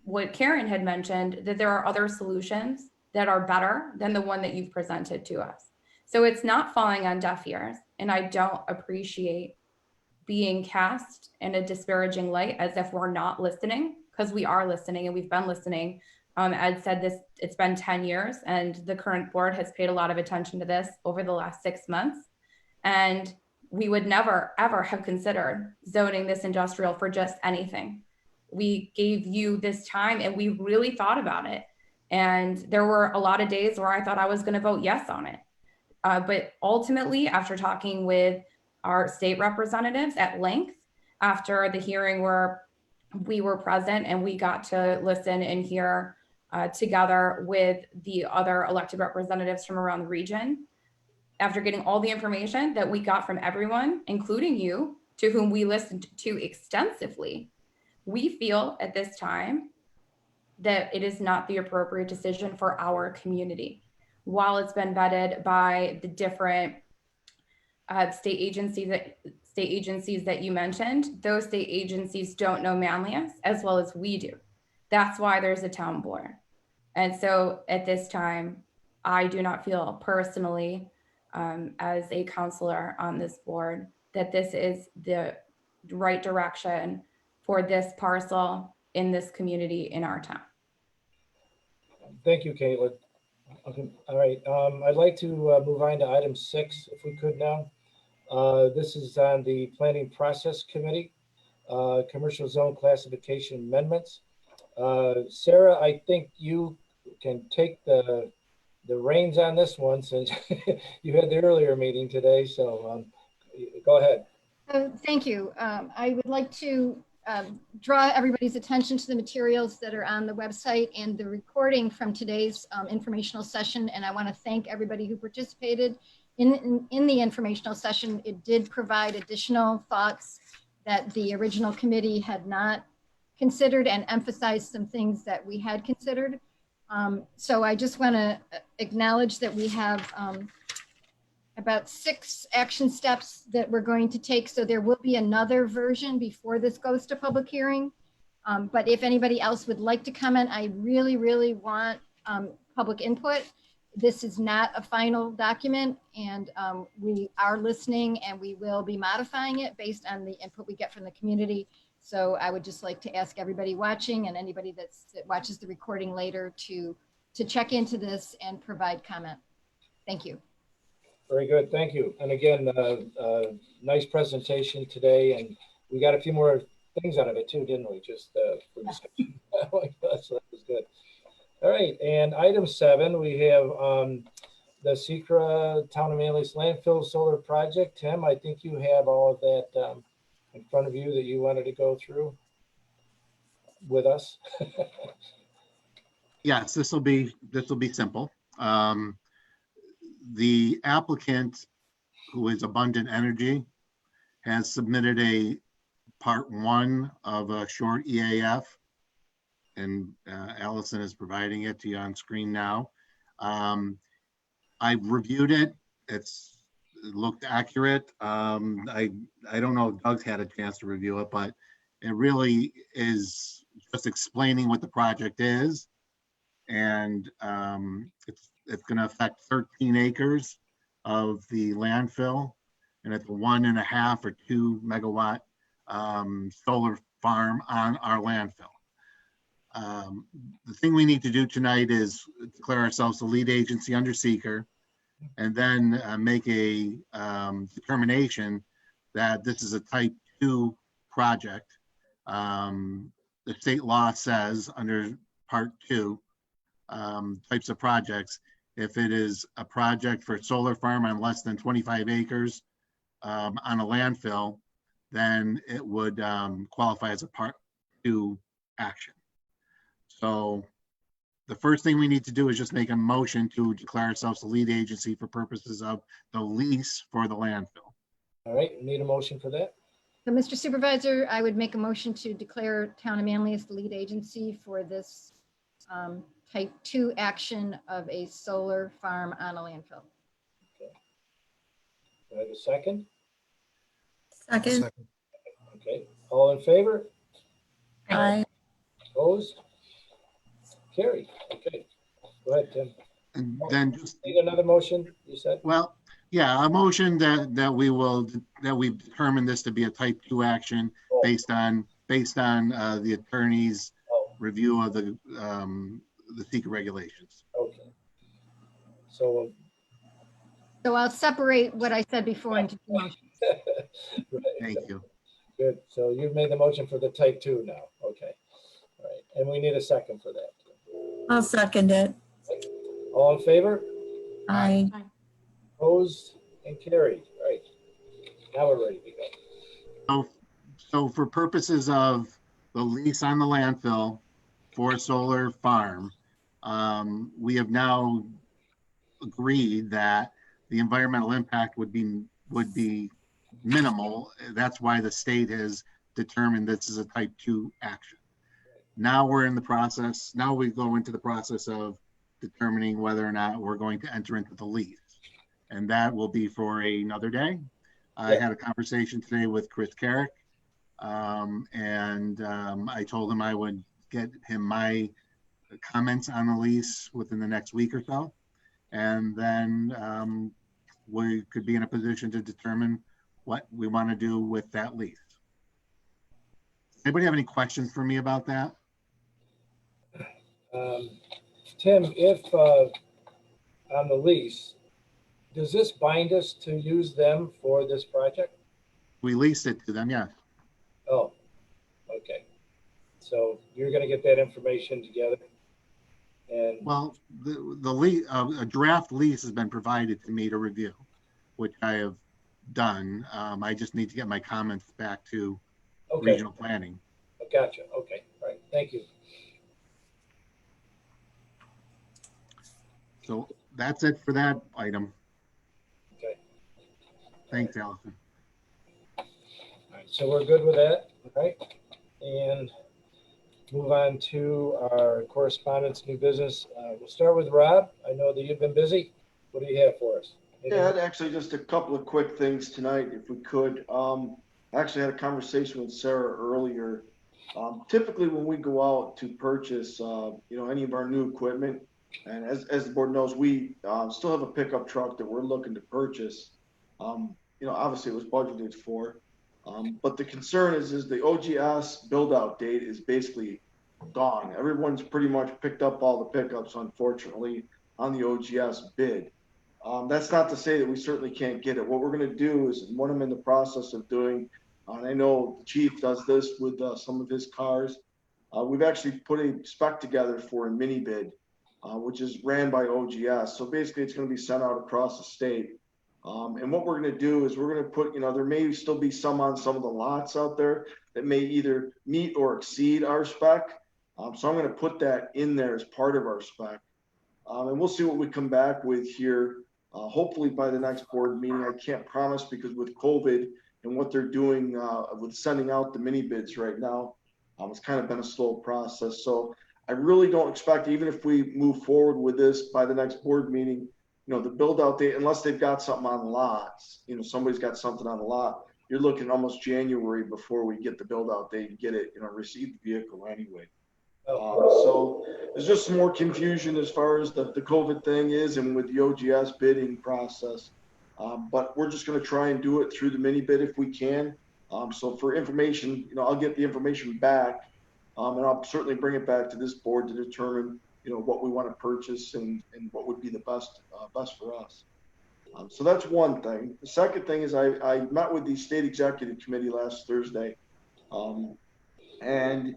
S4: what Karen had mentioned, that there are other solutions that are better than the one that you've presented to us. So it's not falling on deaf ears. And I don't appreciate being cast in a disparaging light as if we're not listening, because we are listening and we've been listening. Ed said this, it's been 10 years and the current board has paid a lot of attention to this over the last 6 months. And we would never, ever have considered zoning this industrial for just anything. We gave you this time and we really thought about it. And there were a lot of days where I thought I was going to vote yes on it. But ultimately, after talking with our state representatives at length, after the hearing where we were present and we got to listen and hear together with the other elected representatives from around the region. After getting all the information that we got from everyone, including you, to whom we listened to extensively, we feel at this time that it is not the appropriate decision for our community. While it's been vetted by the different state agencies that you mentioned, those state agencies don't know Manlius as well as we do. That's why there's a town board. And so at this time, I do not feel personally, as a counselor on this board, that this is the right direction for this parcel in this community in our town.
S1: Thank you, Caitlin. Okay, all right. I'd like to move on to item 6, if we could now. This is on the Planning Process Committee, Commercial Zone Classification Amendments. Sarah, I think you can take the reins on this one since you had the earlier meeting today. So go ahead.
S3: Thank you. I would like to draw everybody's attention to the materials that are on the website and the recording from today's informational session. And I want to thank everybody who participated in the informational session. It did provide additional thoughts that the original committee had not considered and emphasized some things that we had considered. So I just want to acknowledge that we have about 6 action steps that we're going to take. So there will be another version before this goes to public hearing. But if anybody else would like to comment, I really, really want public input. This is not a final document, and we are listening and we will be modifying it based on the input we get from the community. So I would just like to ask everybody watching and anybody that watches the recording later to check into this and provide comment. Thank you.
S1: Very good. Thank you. And again, nice presentation today. And we got a few more things out of it too, didn't we? Just for discussion. So that was good. All right. And item 7, we have the Secra Town of Manlius Landfill Solar Project. Tim, I think you have all of that in front of you that you wanted to go through with us.
S8: Yes, this will be simple. The applicant, who is Abundant Energy, has submitted a part 1 of a short EAF, and Allison is providing it to you on screen now. I reviewed it. It looked accurate. I don't know if Doug's had a chance to review it, but it really is just explaining what the project is. And it's going to affect 13 acres of the landfill, and it's a 1.5 or 2 megawatt solar farm on our landfill. The thing we need to do tonight is declare ourselves the lead agency under seeker, and then make a determination that this is a type 2 project. The state law says under part 2, types of projects, if it is a project for a solar farm on less than 25 acres on a landfill, then it would qualify as a part 2 action. So the first thing we need to do is just make a motion to declare ourselves the lead agency for purposes of the lease for the landfill.
S1: All right, we need a motion for that.
S3: So, Mr. Supervisor, I would make a motion to declare Town of Manlius the lead agency for this type 2 action of a solar farm on a landfill.
S1: Okay. Do I have a second?
S2: Second.
S1: Okay. All in favor?
S2: Aye.
S1: Opposed? Carried. Okay. Go ahead, Tim.
S8: And then just
S1: Need another motion, you said?
S8: Well, yeah, a motion that we determine this to be a type 2 action based on the attorney's review of the secret regulations.
S1: Okay. So
S3: I'll separate what I said before into 2 motions.
S1: right.
S8: Thank you.
S1: Good. So you've made the motion for the type 2 now. Okay. All right. And we need a second for that.
S2: I'll second it.
S1: All in favor?
S2: Aye.
S1: Opposed and carried. All right. Now we're ready to go.
S8: So for purposes of the lease on the landfill for a solar farm, we have now agreed that the environmental impact would be minimal. That's why the state has determined this is a type 2 action. Now we're in the process. Now we go into the process of determining whether or not we're going to enter into the lease. And that will be for another day. I had a conversation today with Chris Carrick, and I told him I would get him my comments on the lease within the next week or so. And then we could be in a position to determine what we want to do with that lease. Anybody have any questions for me about that?
S1: Tim, if on the lease, does this bind us to use them for this project?
S8: We leased it to them, yes.
S1: Oh, okay. So you're going to get that information together, and
S8: well, the lease, a draft lease has been provided to me to review, which I have done. I just need to get my comments back to regional planning.
S1: Gotcha. Okay. All right. Thank you.
S8: So that's it for that item.
S1: Okay.
S8: Thanks, Allison.
S1: All right. So we're good with that. All right. And move on to our correspondence, new business. We'll start with Rob. I know that you've been busy. What do you have for us?
S14: Yeah, actually just a couple of quick things tonight, if we could. I actually had a conversation with Sarah earlier. Typically when we go out to purchase, any of our new equipment, and as the board knows, we still have a pickup truck that we're looking to purchase. Obviously it was budgeted for, but the concern is the OGS build out date is basically gone. Everyone's pretty much picked up all the pickups, unfortunately, on the OGS bid. That's not to say that we certainly can't get it. What we're going to do is what I'm in the process of doing, and I know the chief does this with some of his cars. We've actually put a spec together for a mini bid, which is ran by OGS. So basically it's going to be sent out across the state. And what we're going to do is we're going to put, there may still be some on some of the lots out there that may either meet or exceed our spec. So I'm going to put that in there as part of our spec. And we'll see what we come back with here. Hopefully by the next board meeting. I can't promise because with COVID and what they're doing with sending out the mini bids right now, it's kind of been a slow process. So I really don't expect, even if we move forward with this by the next board meeting, the build out date, unless they've got something on lots, somebody's got something on the lot, you're looking almost January before we get the build out date and get it, receive the vehicle anyway. So there's just some more confusion as far as the COVID thing is and with the OGS bidding process. But we're just going to try and do it through the mini bid if we can. So for information, I'll get the information back and I'll certainly bring it back to this board to determine, what we want to purchase and what would be the best for us. So that's one thing. The second thing is I met with the state executive committee last Thursday. And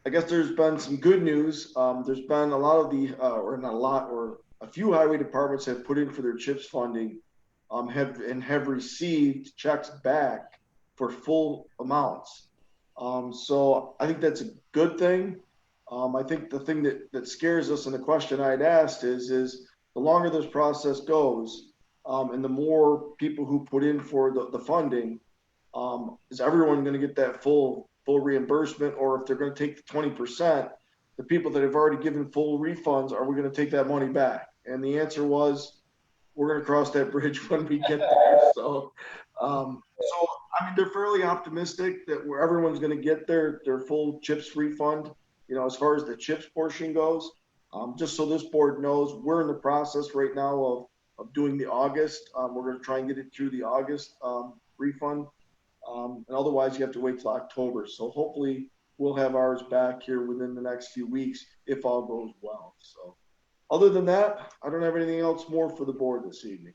S14: I guess there's been some good news. There's been a lot of or not a lot, or a few highway departments have put in for their CHIPS funding, have received checks back for full amounts. So I think that's a good thing. I think the thing that scares us, and the question I'd asked is the longer this process goes, and the more people who put in for the funding, is everyone going to get that full reimbursement, or if they're going to take the 20%, the people that have already given full refunds, are we going to take that money back? And the answer was, we're going to cross that bridge when we get there. So I mean, they're fairly optimistic that everyone's going to get their full CHIPS refund, as far as the CHIPS portion goes. Just so this board knows, we're in the process right now of doing the August. We're going to try and get it through the August refund. And otherwise you have to wait till October. So hopefully we'll have ours back here within the next few weeks if all goes well. So other than that, I don't have anything else more for the board this evening.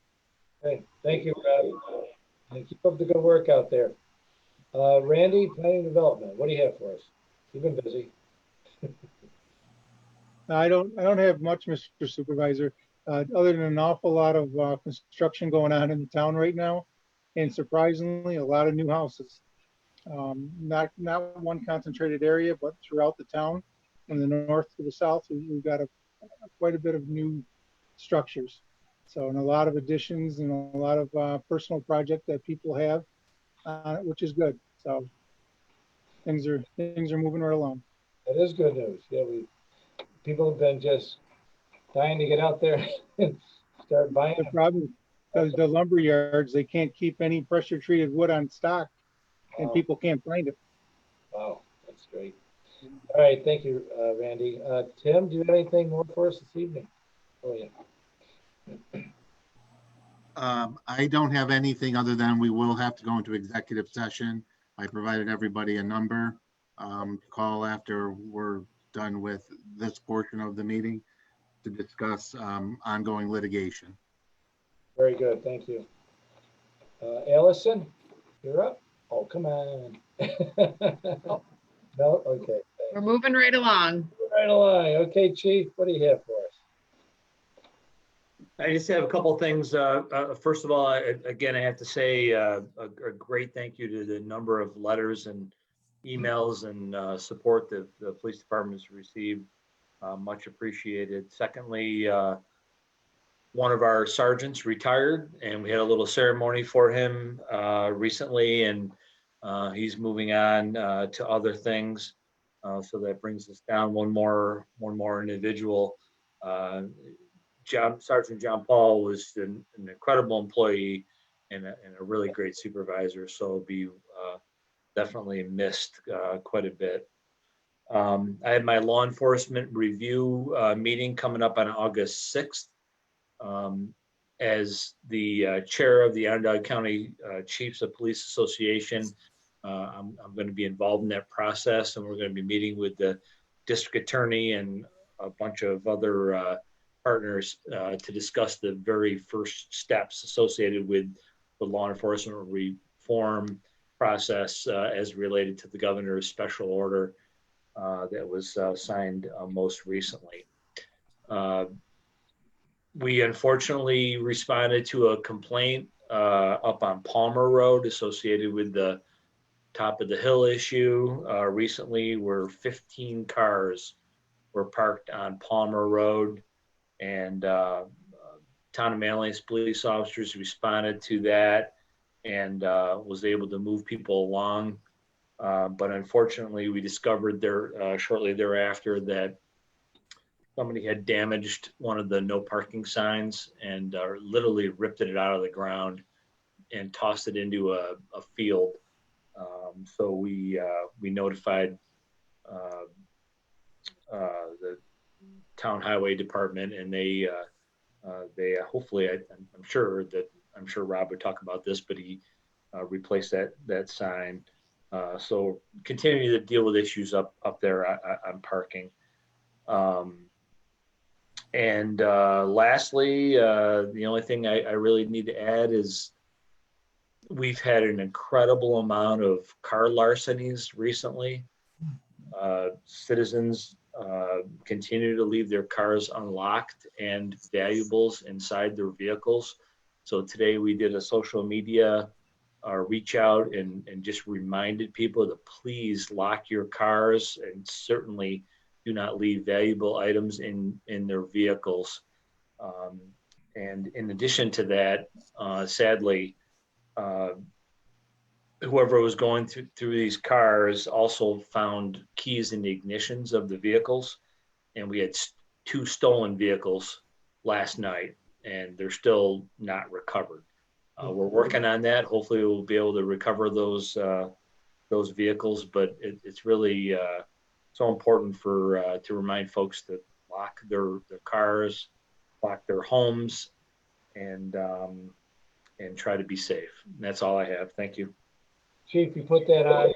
S1: Okay. Thank you, Rob. And keep up the good work out there. Randy, planning and development, what do you have for us? You've been busy.
S9: I don't have much, Mr. Supervisor, other than an awful lot of construction going on in the town right now. And surprisingly, a lot of new houses. Not one concentrated area, but throughout the town, from the north to the south, we've got quite a bit of new structures. So, and a lot of additions and a lot of personal projects that people have, which is good. So things are moving right along.
S1: That is good news. Yeah, people have been just dying to get out there and start buying.
S9: The problem is the lumber yards, they can't keep any pressure treated wood on stock, and people can't find it.
S1: Wow, that's great. All right, thank you, Randy. Tim, do you have anything more for us this evening? Oh, yeah.
S8: I don't have anything other than we will have to go into executive session. I provided everybody a number to call after we're done with this portion of the meeting to discuss ongoing litigation.
S1: Very good, thank you. Allison, you're up. Oh, come on. No, okay.
S10: We're moving right along.
S1: Right along. Okay, Chief, what do you have for us?
S15: I just have a couple of things. First of all, again, I have to say a great thank you to the number of letters and emails and support that the police department has received. Much appreciated. Secondly, one of our sergeants retired, and we had a little ceremony for him recently, and he's moving on to other things. So that brings us down one more individual. Sergeant John Paul was an incredible employee and a really great supervisor, so be definitely missed quite a bit. I had my law enforcement review meeting coming up on August 6th. As the chair of the Onondaga County Chiefs of Police Association, I'm going to be involved in that process, and we're going to be meeting with the district attorney and a bunch of other partners to discuss the very first steps associated with the law enforcement reform process as related to the governor's special order that was signed most recently. We unfortunately responded to a complaint up on Palmer Road associated with the top of the hill issue recently, where 15 cars were parked on Palmer Road, and Town of Manlius police officers responded to that and was able to move people along. But unfortunately, we discovered there shortly thereafter that somebody had damaged one of the no parking signs and literally ripped it out of the ground and tossed it into a field. So we notified the town highway department, and they hopefully, I'm sure Rob would talk about this, but he replaced that sign. So continuing to deal with issues up there on parking. And lastly, the only thing I really need to add is we've had an incredible amount of car larcenies recently. Citizens continue to leave their cars unlocked and valuables inside their vehicles. So today we did a social media reach out and just reminded people to please lock your cars and certainly do not leave valuable items in their vehicles. And in addition to that, sadly, whoever was going through these cars also found keys in the ignitions of the vehicles. And we had 2 stolen vehicles last night, and they're still not recovered. We're working on that. Hopefully we'll be able to recover those vehicles, but it's really so important to remind folks to lock their cars, lock their homes, and try to be safe. And that's all I have. Thank you.
S1: Chief, you put that on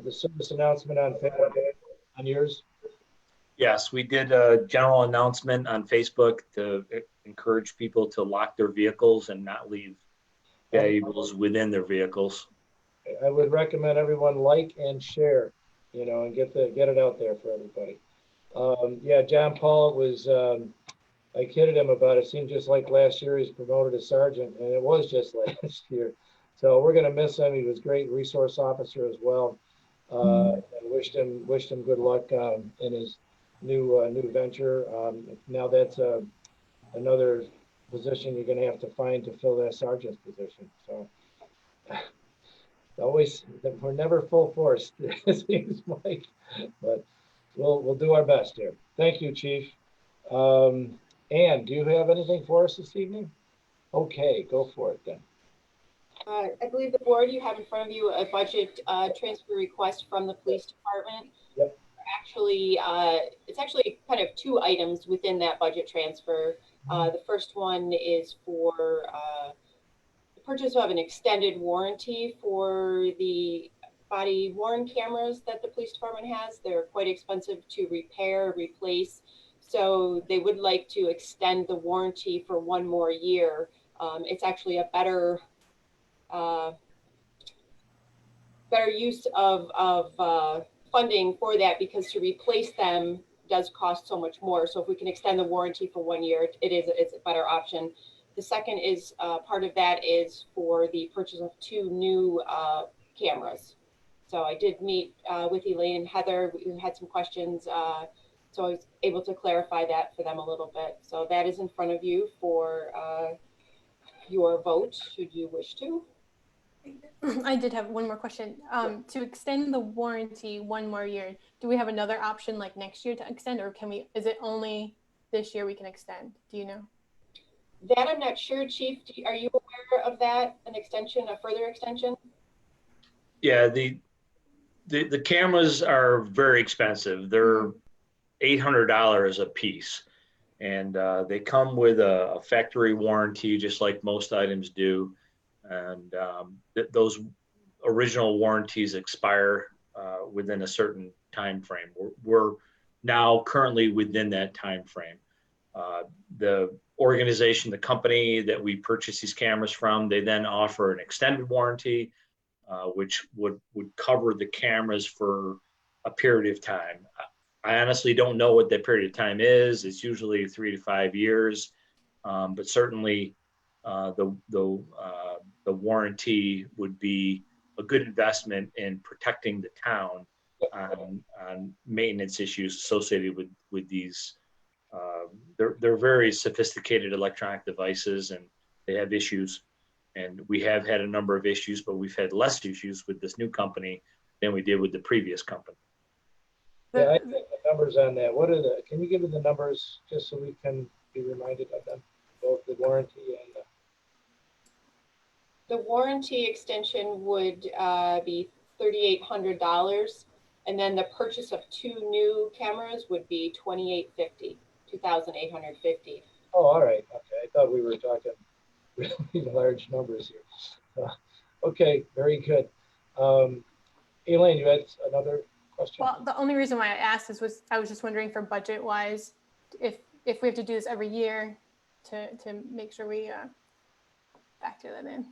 S1: the service announcement on Facebook, on yours?
S15: Yes, we did a general announcement on Facebook to encourage people to lock their vehicles and not leave valuables within their vehicles.
S1: I would recommend everyone like and share, and get it out there for everybody. Yeah, John Paul was, I kidded him about it. Seemed just like last year he's promoted a sergeant, and it was just last year. So we're gonna miss him. He was a great resource officer as well. And wished him good luck in his new venture. Now that's another position you're gonna have to find to fill that sergeant's position. So always, we're never full force, it seems like, but we'll do our best here. Thank you, Chief. Ann, do you have anything for us this evening? Okay, go for it then.
S16: I believe the board, you have in front of you a budget transfer request from the police department.
S1: Yep.
S16: Actually, it's actually kind of two items within that budget transfer. The first one is for the purchase of an extended warranty for the body worn cameras that the police department has. They're quite expensive to repair, replace. So they would like to extend the warranty for one more year. It's actually a better use of funding for that, because to replace them does cost so much more. So if we can extend the warranty for 1 year, it's a better option. The second is part of that is for the purchase of 2 new cameras. So I did meet with Elaine and Heather. We had some questions. So I was able to clarify that for them a little bit. So that is in front of you for your vote, should you wish to.
S5: I did have one more question. To extend the warranty 1 more year, do we have another option like next year to extend, or is it only this year we can extend? Do you know?
S16: That I'm not sure, Chief. Are you aware of that? An extension, a further extension?
S15: Yeah, the cameras are very expensive. They're $800 a piece, and they come with a factory warranty, just like most items do. And those original warranties expire within a certain time frame. We're now currently within that time frame. The organization, the company that we purchase these cameras from, they then offer an extended warranty, which would cover the cameras for a period of time. I honestly don't know what that period of time is. It's usually 3 to 5 years, but certainly the warranty would be a good investment in protecting the town on maintenance issues associated with these. They're very sophisticated electronic devices, and they have issues. And we have had a number of issues, but we've had less issues with this new company than we did with the previous company.
S1: Yeah, I think the numbers on that. Can you give me the numbers just so we can be reminded of them, both the warranty and
S16: the warranty extension would be $3,800, and then the purchase of 2 new cameras would be $2,850.
S1: Oh, all right. Okay, I thought we were talking really large numbers here. Okay, very good. Elaine, you had another question?
S5: Well, the only reason why I asked I was just wondering for budget wise, if we have to do this every year to make sure we factor that in.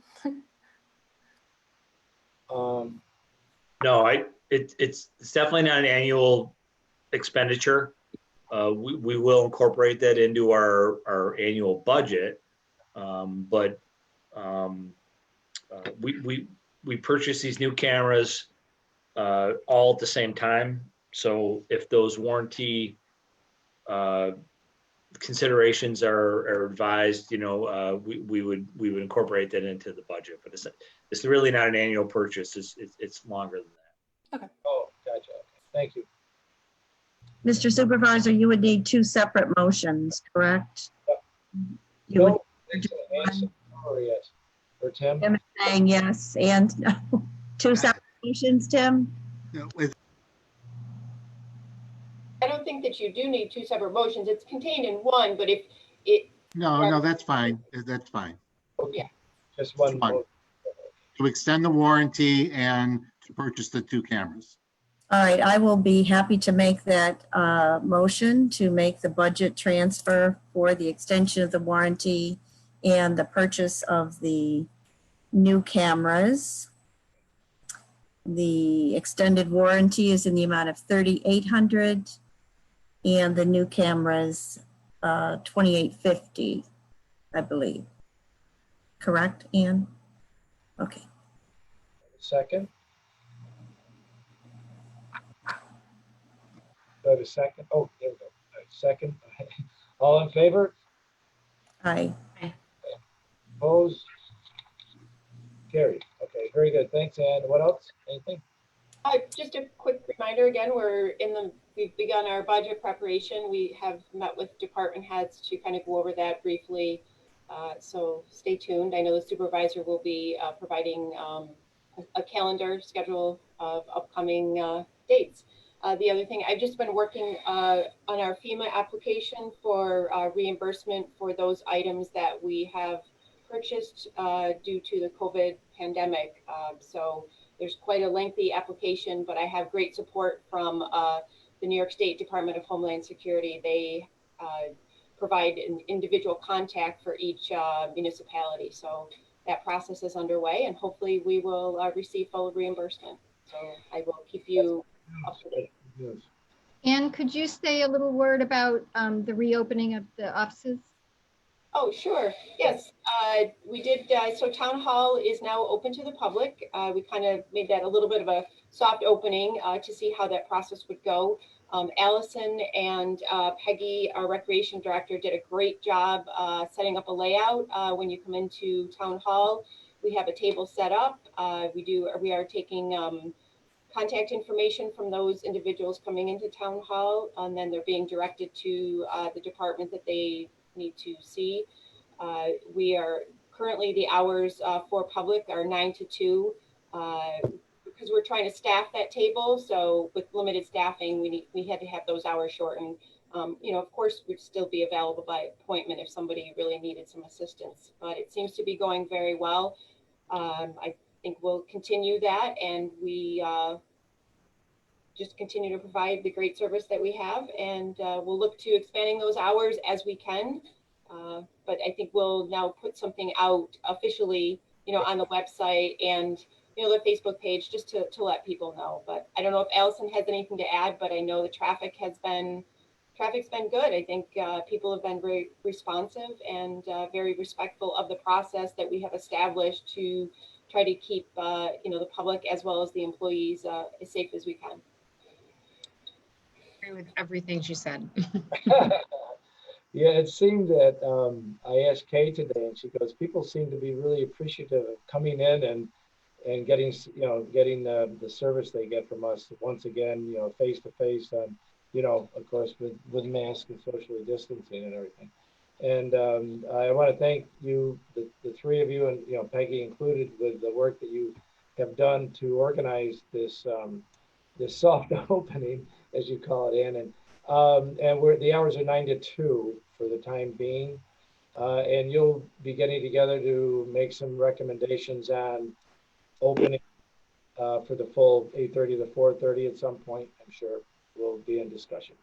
S15: No, it's definitely not an annual expenditure. We will incorporate that into our annual budget, but we purchase these new cameras all at the same time. So if those warranty considerations are advised, we would incorporate that into the budget. But it's really not an annual purchase. It's longer than that.
S5: Okay.
S1: Oh, gotcha. Okay. Thank you.
S2: Mr. Supervisor, you would need 2 separate motions, correct? You
S1: No, or yes, or Tim?
S2: Tim is saying yes, and no. 2 separate motions, Tim?
S16: I don't think that you do need 2 separate motions. It's contained in one, but if it.
S8: No, that's fine. That's fine.
S16: Yeah.
S1: Just one
S8: Fine.
S1: vote.
S8: To extend the warranty and to purchase the 2 cameras.
S2: All right, I will be happy to make that motion to make the budget transfer for the extension of the warranty and the purchase of the new cameras. The extended warranty is in the amount of $3,800 and the new cameras $2,850, I believe. Correct, Ann? Okay,
S1: Second? Do I have a second? Oh, there we go. All right, second. All in favor?
S2: Aye.
S1: Opposed? Carried. Okay, very good. Thanks, Ann. What else? Anything?
S16: Just a quick reminder again, we've begun our budget preparation. We have met with department heads to kind of go over that briefly. So stay tuned. I know the supervisor will be providing a calendar schedule of upcoming dates. The other thing, I've just been working on our FEMA application for reimbursement for those items that we have purchased due to the COVID pandemic. So there's quite a lengthy application, but I have great support from the New York State Department of Homeland Security. They provide an individual contact for each municipality. So that process is underway, and hopefully we will receive full reimbursement. So I will keep you up to date.
S1: Yes.
S3: Anne, could you say a little word about the reopening of the offices?
S16: Oh, sure. Yes, we did. So Town Hall is now open to the public. We kind of made that a little bit of a soft opening to see how that process would go. Allison and Peggy, our recreation director, did a great job setting up a layout when you come into Town Hall. We have a table set up. We are taking contact information from those individuals coming into Town Hall, and then they're being directed to the department that they need to see. We are currently, the hours for public are 9 to 2 because we're trying to staff that table. So with limited staffing, we had to have those hours shortened. Of course, we'd still be available by appointment if somebody really needed some assistance, but it seems to be going very well. I think we'll continue that, and we just continue to provide the great service that we have, and we'll look to expanding those hours as we can. But I think we'll now put something out officially, on the website and the Facebook page, just to let people know. But I don't know if Allison has anything to add, but I know the traffic's been good. I think people have been very responsive and very respectful of the process that we have established to try to keep the public as well as the employees as safe as we can.
S10: Agree with everything she said.
S1: Yeah, it seemed that I asked Kay today, and she goes, people seem to be really appreciative of coming in and getting the service they get from us once again, face to face, of course with masks and socially distancing and everything. And I want to thank you, the three of you, and Peggy included, with the work that you have done to organize this soft opening, as you call it, Ann. And the hours are 9 to 2 for the time being. And you'll be getting together to make some recommendations on opening for the full 8:30 to 4:30 at some point. I'm sure we'll be in discussion.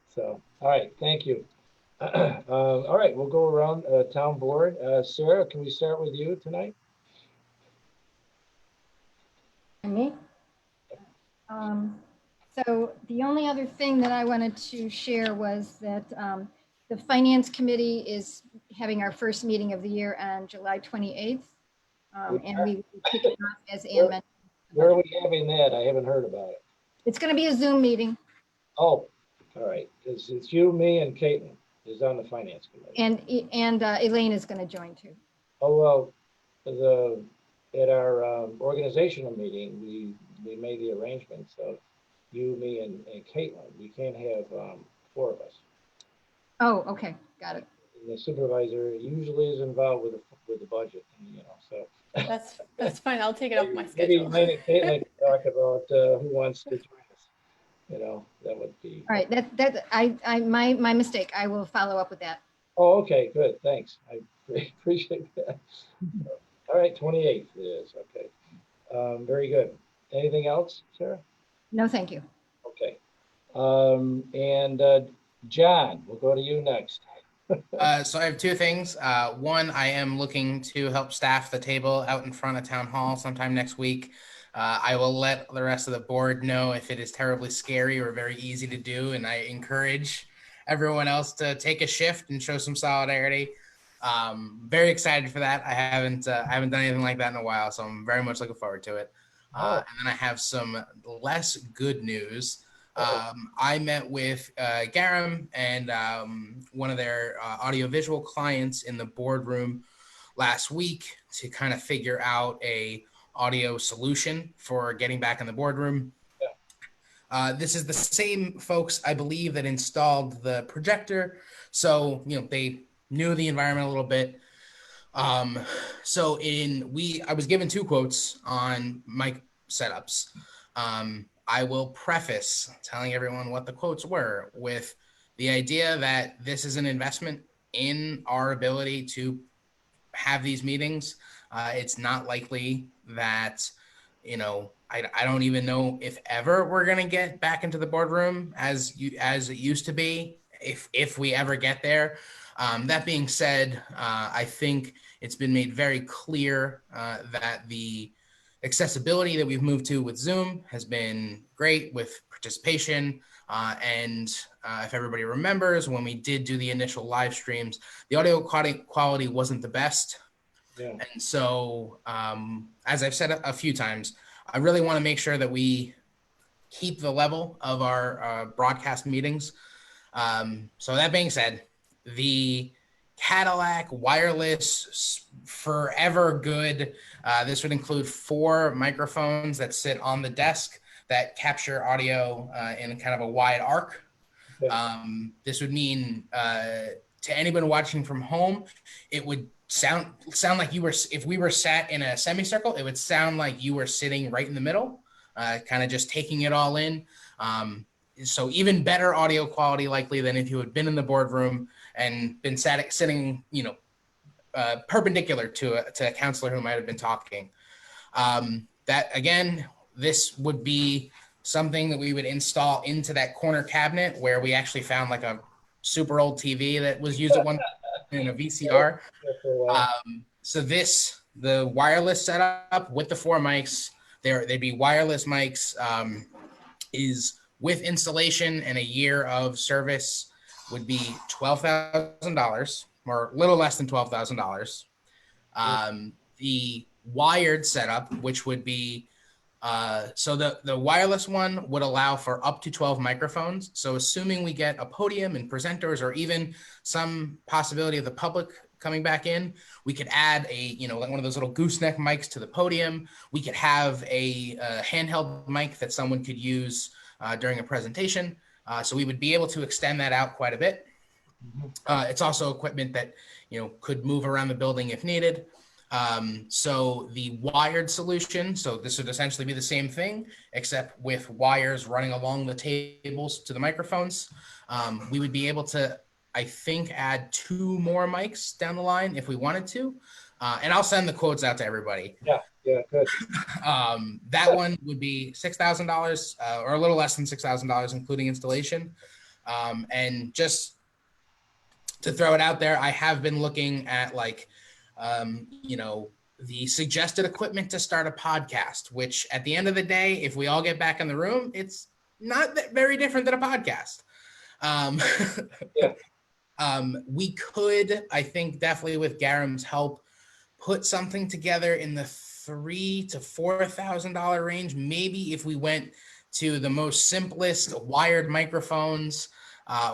S1: So, all right, thank you. All right, we'll go around town board. Sarah, can we start with you tonight?
S3: Me? So the only other thing that I wanted to share was that the Finance Committee is having our first meeting of the year on July 28th. And we will kick it off, as Ann mentioned.
S1: Where are we having that? I haven't heard about it.
S3: It's going to be a Zoom meeting.
S1: Oh, all right. It's you, me, and Caitlin is on the Finance Committee.
S3: And Elaine is going to join too.
S1: Oh, well, at our organizational meeting, we made the arrangements of you, me, and Caitlin. We can't have 4 of us.
S3: Oh, okay, got it.
S1: And the supervisor usually is involved with the budget, so.
S5: That's fine. I'll take it off my schedule.
S1: Maybe Elaine and Caitlin can talk about who wants to join us. That would be.
S3: All right, my mistake. I will follow up with that.
S1: Oh, okay, good, thanks. I appreciate that. All right, 28th it is, okay. Very good. Anything else, Sarah?
S3: No, thank you.
S1: Okay. And John, we'll go to you next.
S7: So I have 2 things. One, I am looking to help staff the table out in front of Town Hall sometime next week. I will let the rest of the board know if it is terribly scary or very easy to do, and I encourage everyone else to take a shift and show some solidarity. Very excited for that. I haven't done anything like that in a while, so I'm very much looking forward to it. And then I have some less good news. I met with Garam and one of their audiovisual clients in the boardroom last week to kind of figure out a audio solution for getting back in the boardroom. This is the same folks, I believe, that installed the projector. So, they knew the environment a little bit. I was given 2 quotes on mic setups. I will preface telling everyone what the quotes were with the idea that this is an investment in our ability to have these meetings. It's not likely that, I don't even know if ever we're going to get back into the boardroom as it used to be, if we ever get there. That being said, I think it's been made very clear that the accessibility that we've moved to with Zoom has been great with participation. And if everybody remembers, when we did do the initial live streams, the audio quality wasn't the best. Yeah. And so, as I've said a few times, I really want to make sure that we keep the level of our broadcast meetings. So that being said, the Cadillac wireless forever good. This would include 4 microphones that sit on the desk that capture audio in kind of a wide arc. This would mean to anyone watching from home, it would sound like you were, if we were sat in a semicircle, it would sound like you were sitting right in the middle, kind of just taking it all in. So even better audio quality likely than if you had been in the boardroom and been sitting, perpendicular to a counselor who might have been talking. That again, this would be something that we would install into that corner cabinet where we actually found like a super old TV that was used at one in a VCR. So the wireless setup with the 4 mics, they'd be wireless mics, is with installation and a year of service would be $12,000 or a little less than $12,000. The wired setup, which would be, so the wireless one would allow for up to 12 microphones. So assuming we get a podium and presenters or even some possibility of the public coming back in, we could add like one of those little gooseneck mics to the podium. We could have a handheld mic that someone could use during a presentation. So we would be able to extend that out quite a bit. It's also equipment that, could move around the building if needed. So the wired solution, so this would essentially be the same thing, except with wires running along the tables to the microphones. We would be able to, I think, add 2 more mics down the line if we wanted to. And I'll send the quotes out to everybody.
S1: Yeah, good.
S7: That one would be $6,000 or a little less than $6,000, including installation. And just to throw it out there, I have been looking at the suggested equipment to start a podcast, which at the end of the day, if we all get back in the room, it's not that very different than a podcast. We could, I think, definitely with Garam's help, put something together in the $3,000 to $4,000 range. Maybe if we went to the most simplest wired microphones,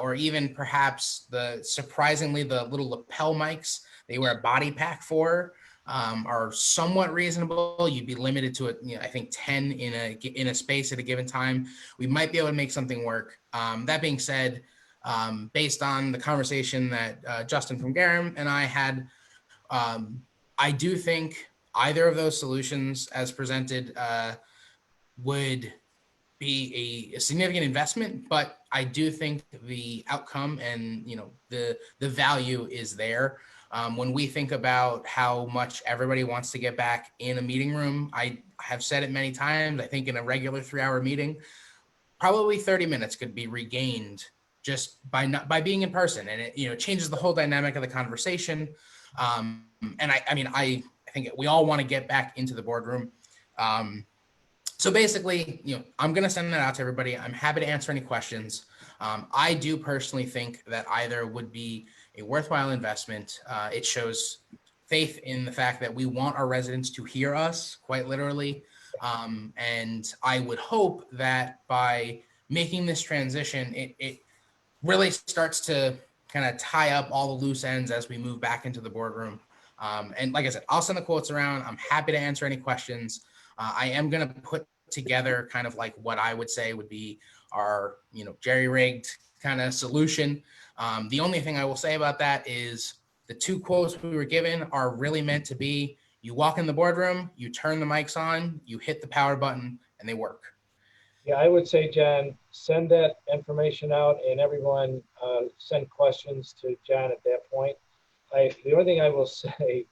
S7: or even perhaps surprisingly the little lapel mics they wear a body pack for, are somewhat reasonable. You'd be limited to I think 10 in a space at a given time. We might be able to make something work. That being said, based on the conversation that Justin from Garam and I had, I do think either of those solutions as presented would be a significant investment, but I do think the outcome and the value is there. When we think about how much everybody wants to get back in a meeting room, I have said it many times, I think in a regular 3-hour meeting, probably 30 minutes could be regained just by being in person, and it changes the whole dynamic of the conversation. And I think we all want to get back into the boardroom. So basically, I'm going to send that out to everybody. I'm happy to answer any questions. I do personally think that either would be a worthwhile investment. It shows faith in the fact that we want our residents to hear us, quite literally. And I would hope that by making this transition, it really starts to kind of tie up all the loose ends as we move back into the boardroom. And like I said, I'll send the quotes around. I'm happy to answer any questions. I am going to put together kind of like what I would say would be our, jerry-rigged kind of solution. The only thing I will say about that is the 2 quotes we were given are really meant to be, you walk in the boardroom, you turn the mics on, you hit the power button, and they work.
S1: Yeah, I would say, John, send that information out and everyone send questions to John at that point. The only thing I will say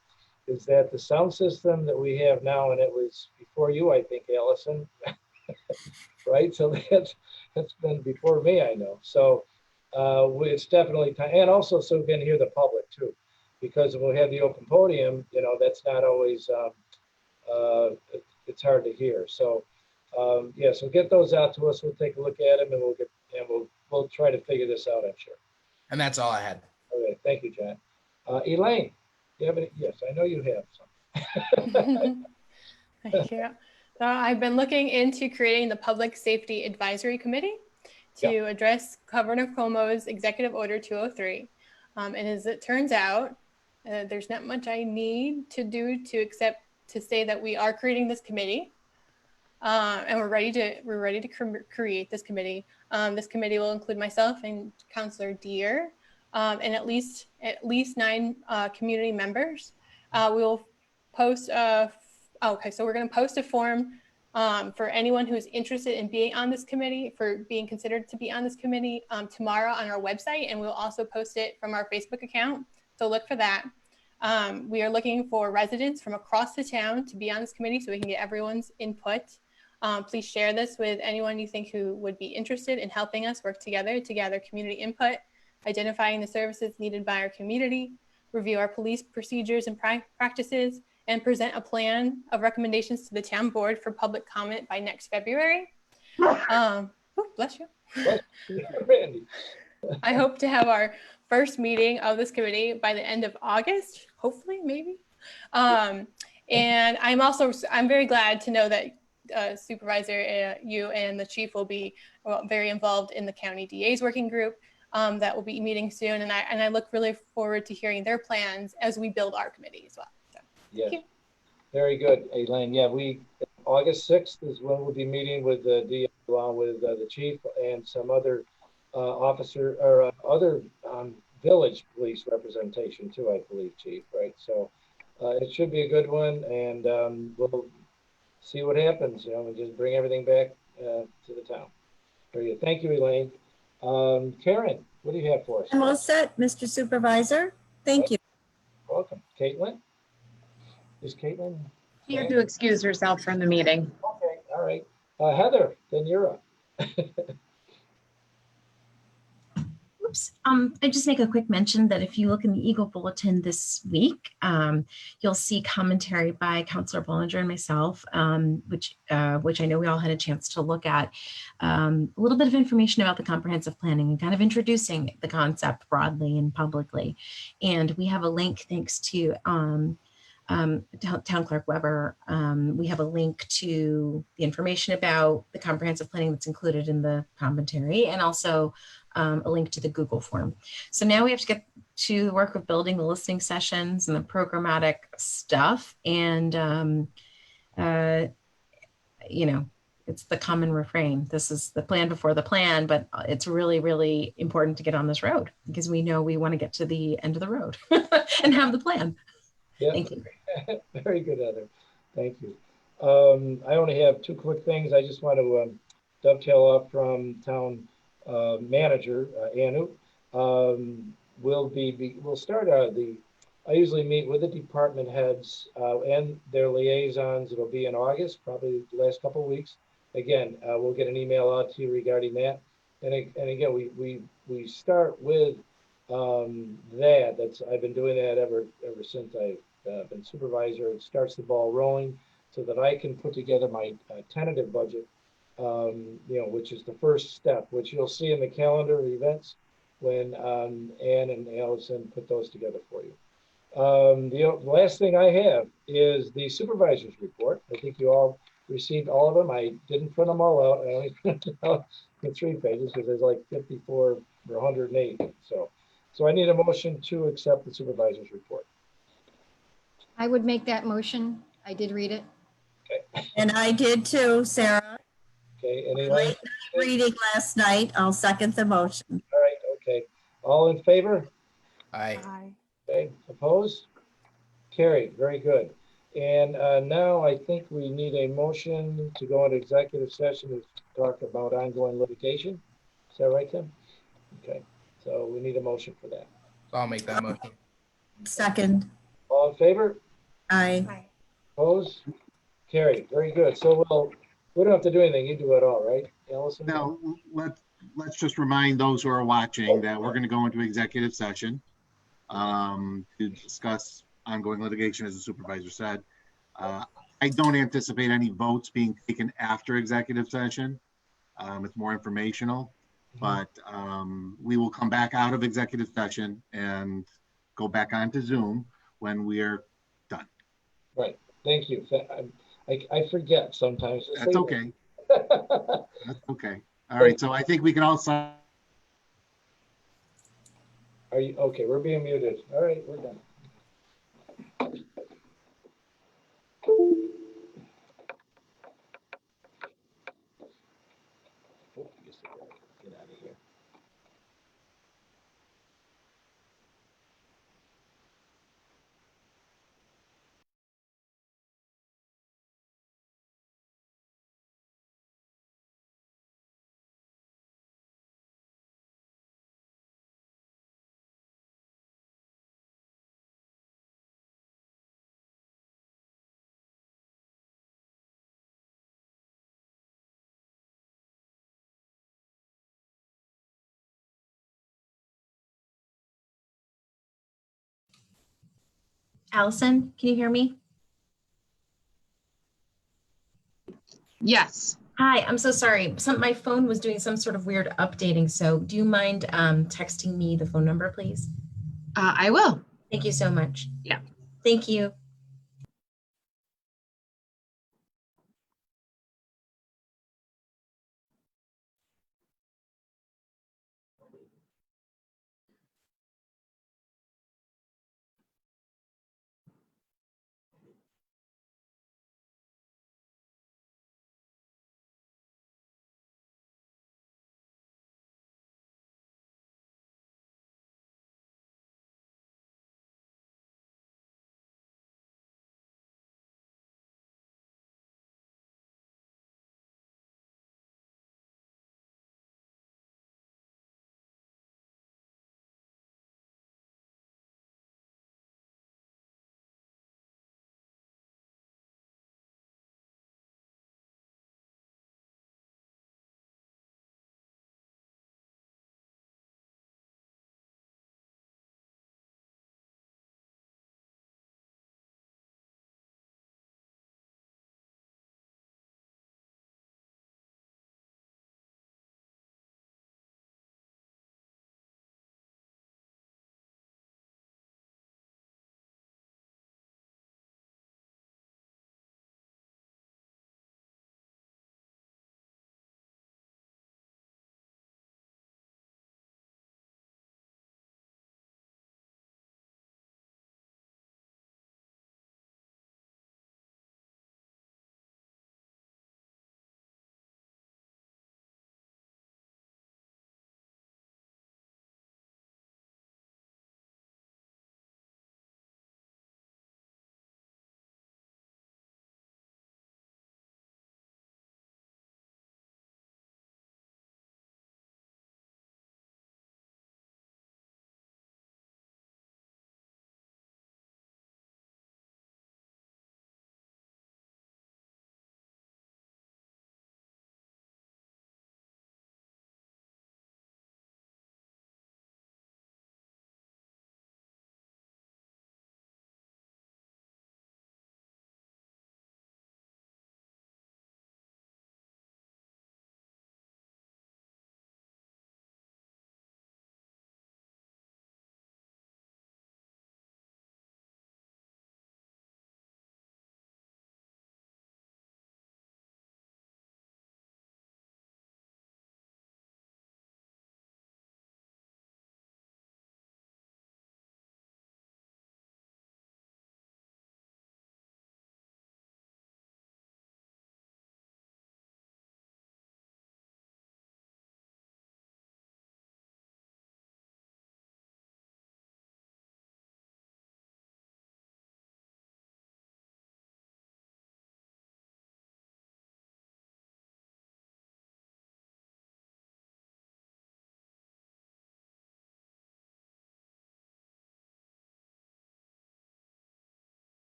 S1: is that the sound system that we have now, and it was before you, I think, Allison, right? So that's been before me, I know. So it's definitely time, and also so we can hear the public too, because when we have the open podium, that's not always, it's hard to hear. So yeah, so get those out to us. We'll take a look at them and we'll try to figure this out, I'm sure.
S7: And that's all I had.
S1: Okay, thank you, John. Elaine, do you have any? Yes, I know you have some.
S5: Thank you. So I've been looking into creating the Public Safety Advisory Committee to address Governor Cuomo's Executive Order 203. And as it turns out, there's not much I need to do except to say that we are creating this committee. And we're ready to create this committee. This committee will include myself and Councilor Deere, and at least 9 community members. We will post so we're going to post a form for anyone who's interested in being on this committee, for being considered to be on this committee, tomorrow on our website, and we'll also post it from our Facebook account. So look for that. We are looking for residents from across the town to be on this committee so we can get everyone's input. Please share this with anyone you think who would be interested in helping us work together to gather community input, identifying the services needed by our community, review our police procedures and practices, and present a plan of recommendations to the town board for public comment by next February. Bless you. I hope to have our first meeting of this committee by the end of August, hopefully, maybe. And I'm very glad to know that Supervisor, you and the chief will be very involved in the county DA's working group that will be meeting soon. And I look really forward to hearing their plans as we build our committee as well. So,
S1: yes, very good, Elaine. Yeah, August 6th is when we'll be meeting with the DA along with the chief and some other officer or other village police representation too, I believe, chief, right? So it should be a good one, and we'll see what happens, and just bring everything back to the town. Very good. Thank you, Elaine. Karen, what do you have for us?
S2: I'm all set, Mr. Supervisor. Thank you.
S1: Welcome. Caitlin? Is Caitlin?
S10: She had to excuse herself from the meeting.
S1: Okay, all right. Heather, then you're up.
S6: Oops. I just make a quick mention that if you look in the Eagle Bulletin this week, you'll see commentary by Councilor Bollinger and myself, which I know we all had a chance to look at. A little bit of information about the comprehensive planning and kind of introducing the concept broadly and publicly. And we have a link, thanks to Town Clerk Weber. We have a link to the information about the comprehensive planning that's included in the commentary, and also a link to the Google form. So now we have to get to the work of building the listening sessions and the programmatic stuff. And, it's the common refrain. This is the plan before the plan, but it's really, really important to get on this road because we know we want to get to the end of the road and have the plan.
S1: Yeah.
S6: Thank you.
S1: Very good, Heather. Thank you. I only have 2 quick things. I just want to dovetail up from town manager Anu. We'll start I usually meet with the department heads and their liaisons. It'll be in August, probably the last couple of weeks. Again, we'll get an email out to you regarding that. And again, we start with that. I've been doing that ever since I've been supervisor. It starts the ball rolling so that I can put together my tentative budget which is the first step, which you'll see in the calendar of events when Ann and Allison put those together for you. The last thing I have is the supervisor's report. I think you all received all of them. I didn't print them all out. I only printed out the 3 pages because there's like 54 or 108. So I need a motion to accept the supervisor's report.
S3: I would make that motion. I did read it.
S2: And I did too, Sarah.
S1: Okay, any
S2: Late night reading last night. I'll second the motion.
S1: All right, okay. All in favor?
S7: Aye.
S1: Okay, opposed? Carried, very good. And now I think we need a motion to go into executive session to talk about ongoing litigation. Is that right, Tim? Okay, so we need a motion for that.
S7: I'll make that motion.
S2: Second.
S1: All in favor?
S2: Aye.
S1: Opposed? Carried, very good. So we don't have to do anything. You do it all, right, Allison?
S8: Now, let's just remind those who are watching that we're going to go into executive session to discuss ongoing litigation, as the supervisor said. I don't anticipate any votes being taken after executive session. It's more informational, but we will come back out of executive session and go back onto Zoom when we're done.
S1: Right, thank you. I forget sometimes.
S8: That's okay. That's okay. All right, so I think we can all sign.
S1: Are you, okay, we're being muted. All right, we're done.
S6: Allison, can you hear me?
S10: Yes.
S6: Hi, I'm so sorry. My phone was doing some sort of weird updating. So do you mind texting me the phone number, please?
S10: I will.
S6: Thank you so much.
S10: Yeah.
S6: Thank you.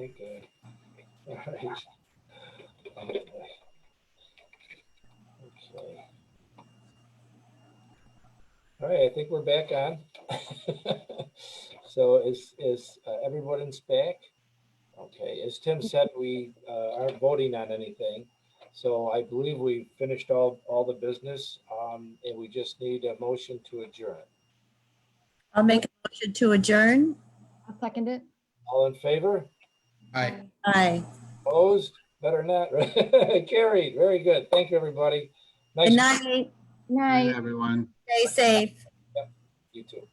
S1: Okay, good. All right. Okay. All right, I think we're back on. So is everyone's back? Okay, as Tim said, we aren't voting on anything. So I believe we finished all the business, and we just need a motion to adjourn.
S2: I'll make a motion to adjourn.
S3: I'll second it.
S1: All in favor?
S7: Aye.
S2: Aye.
S1: Opposed? Better not. Carried. Very good. Thank you, everybody.
S2: Good
S1: Nice.
S2: night.
S3: Night.
S8: Everyone.
S2: Stay safe.
S1: You too.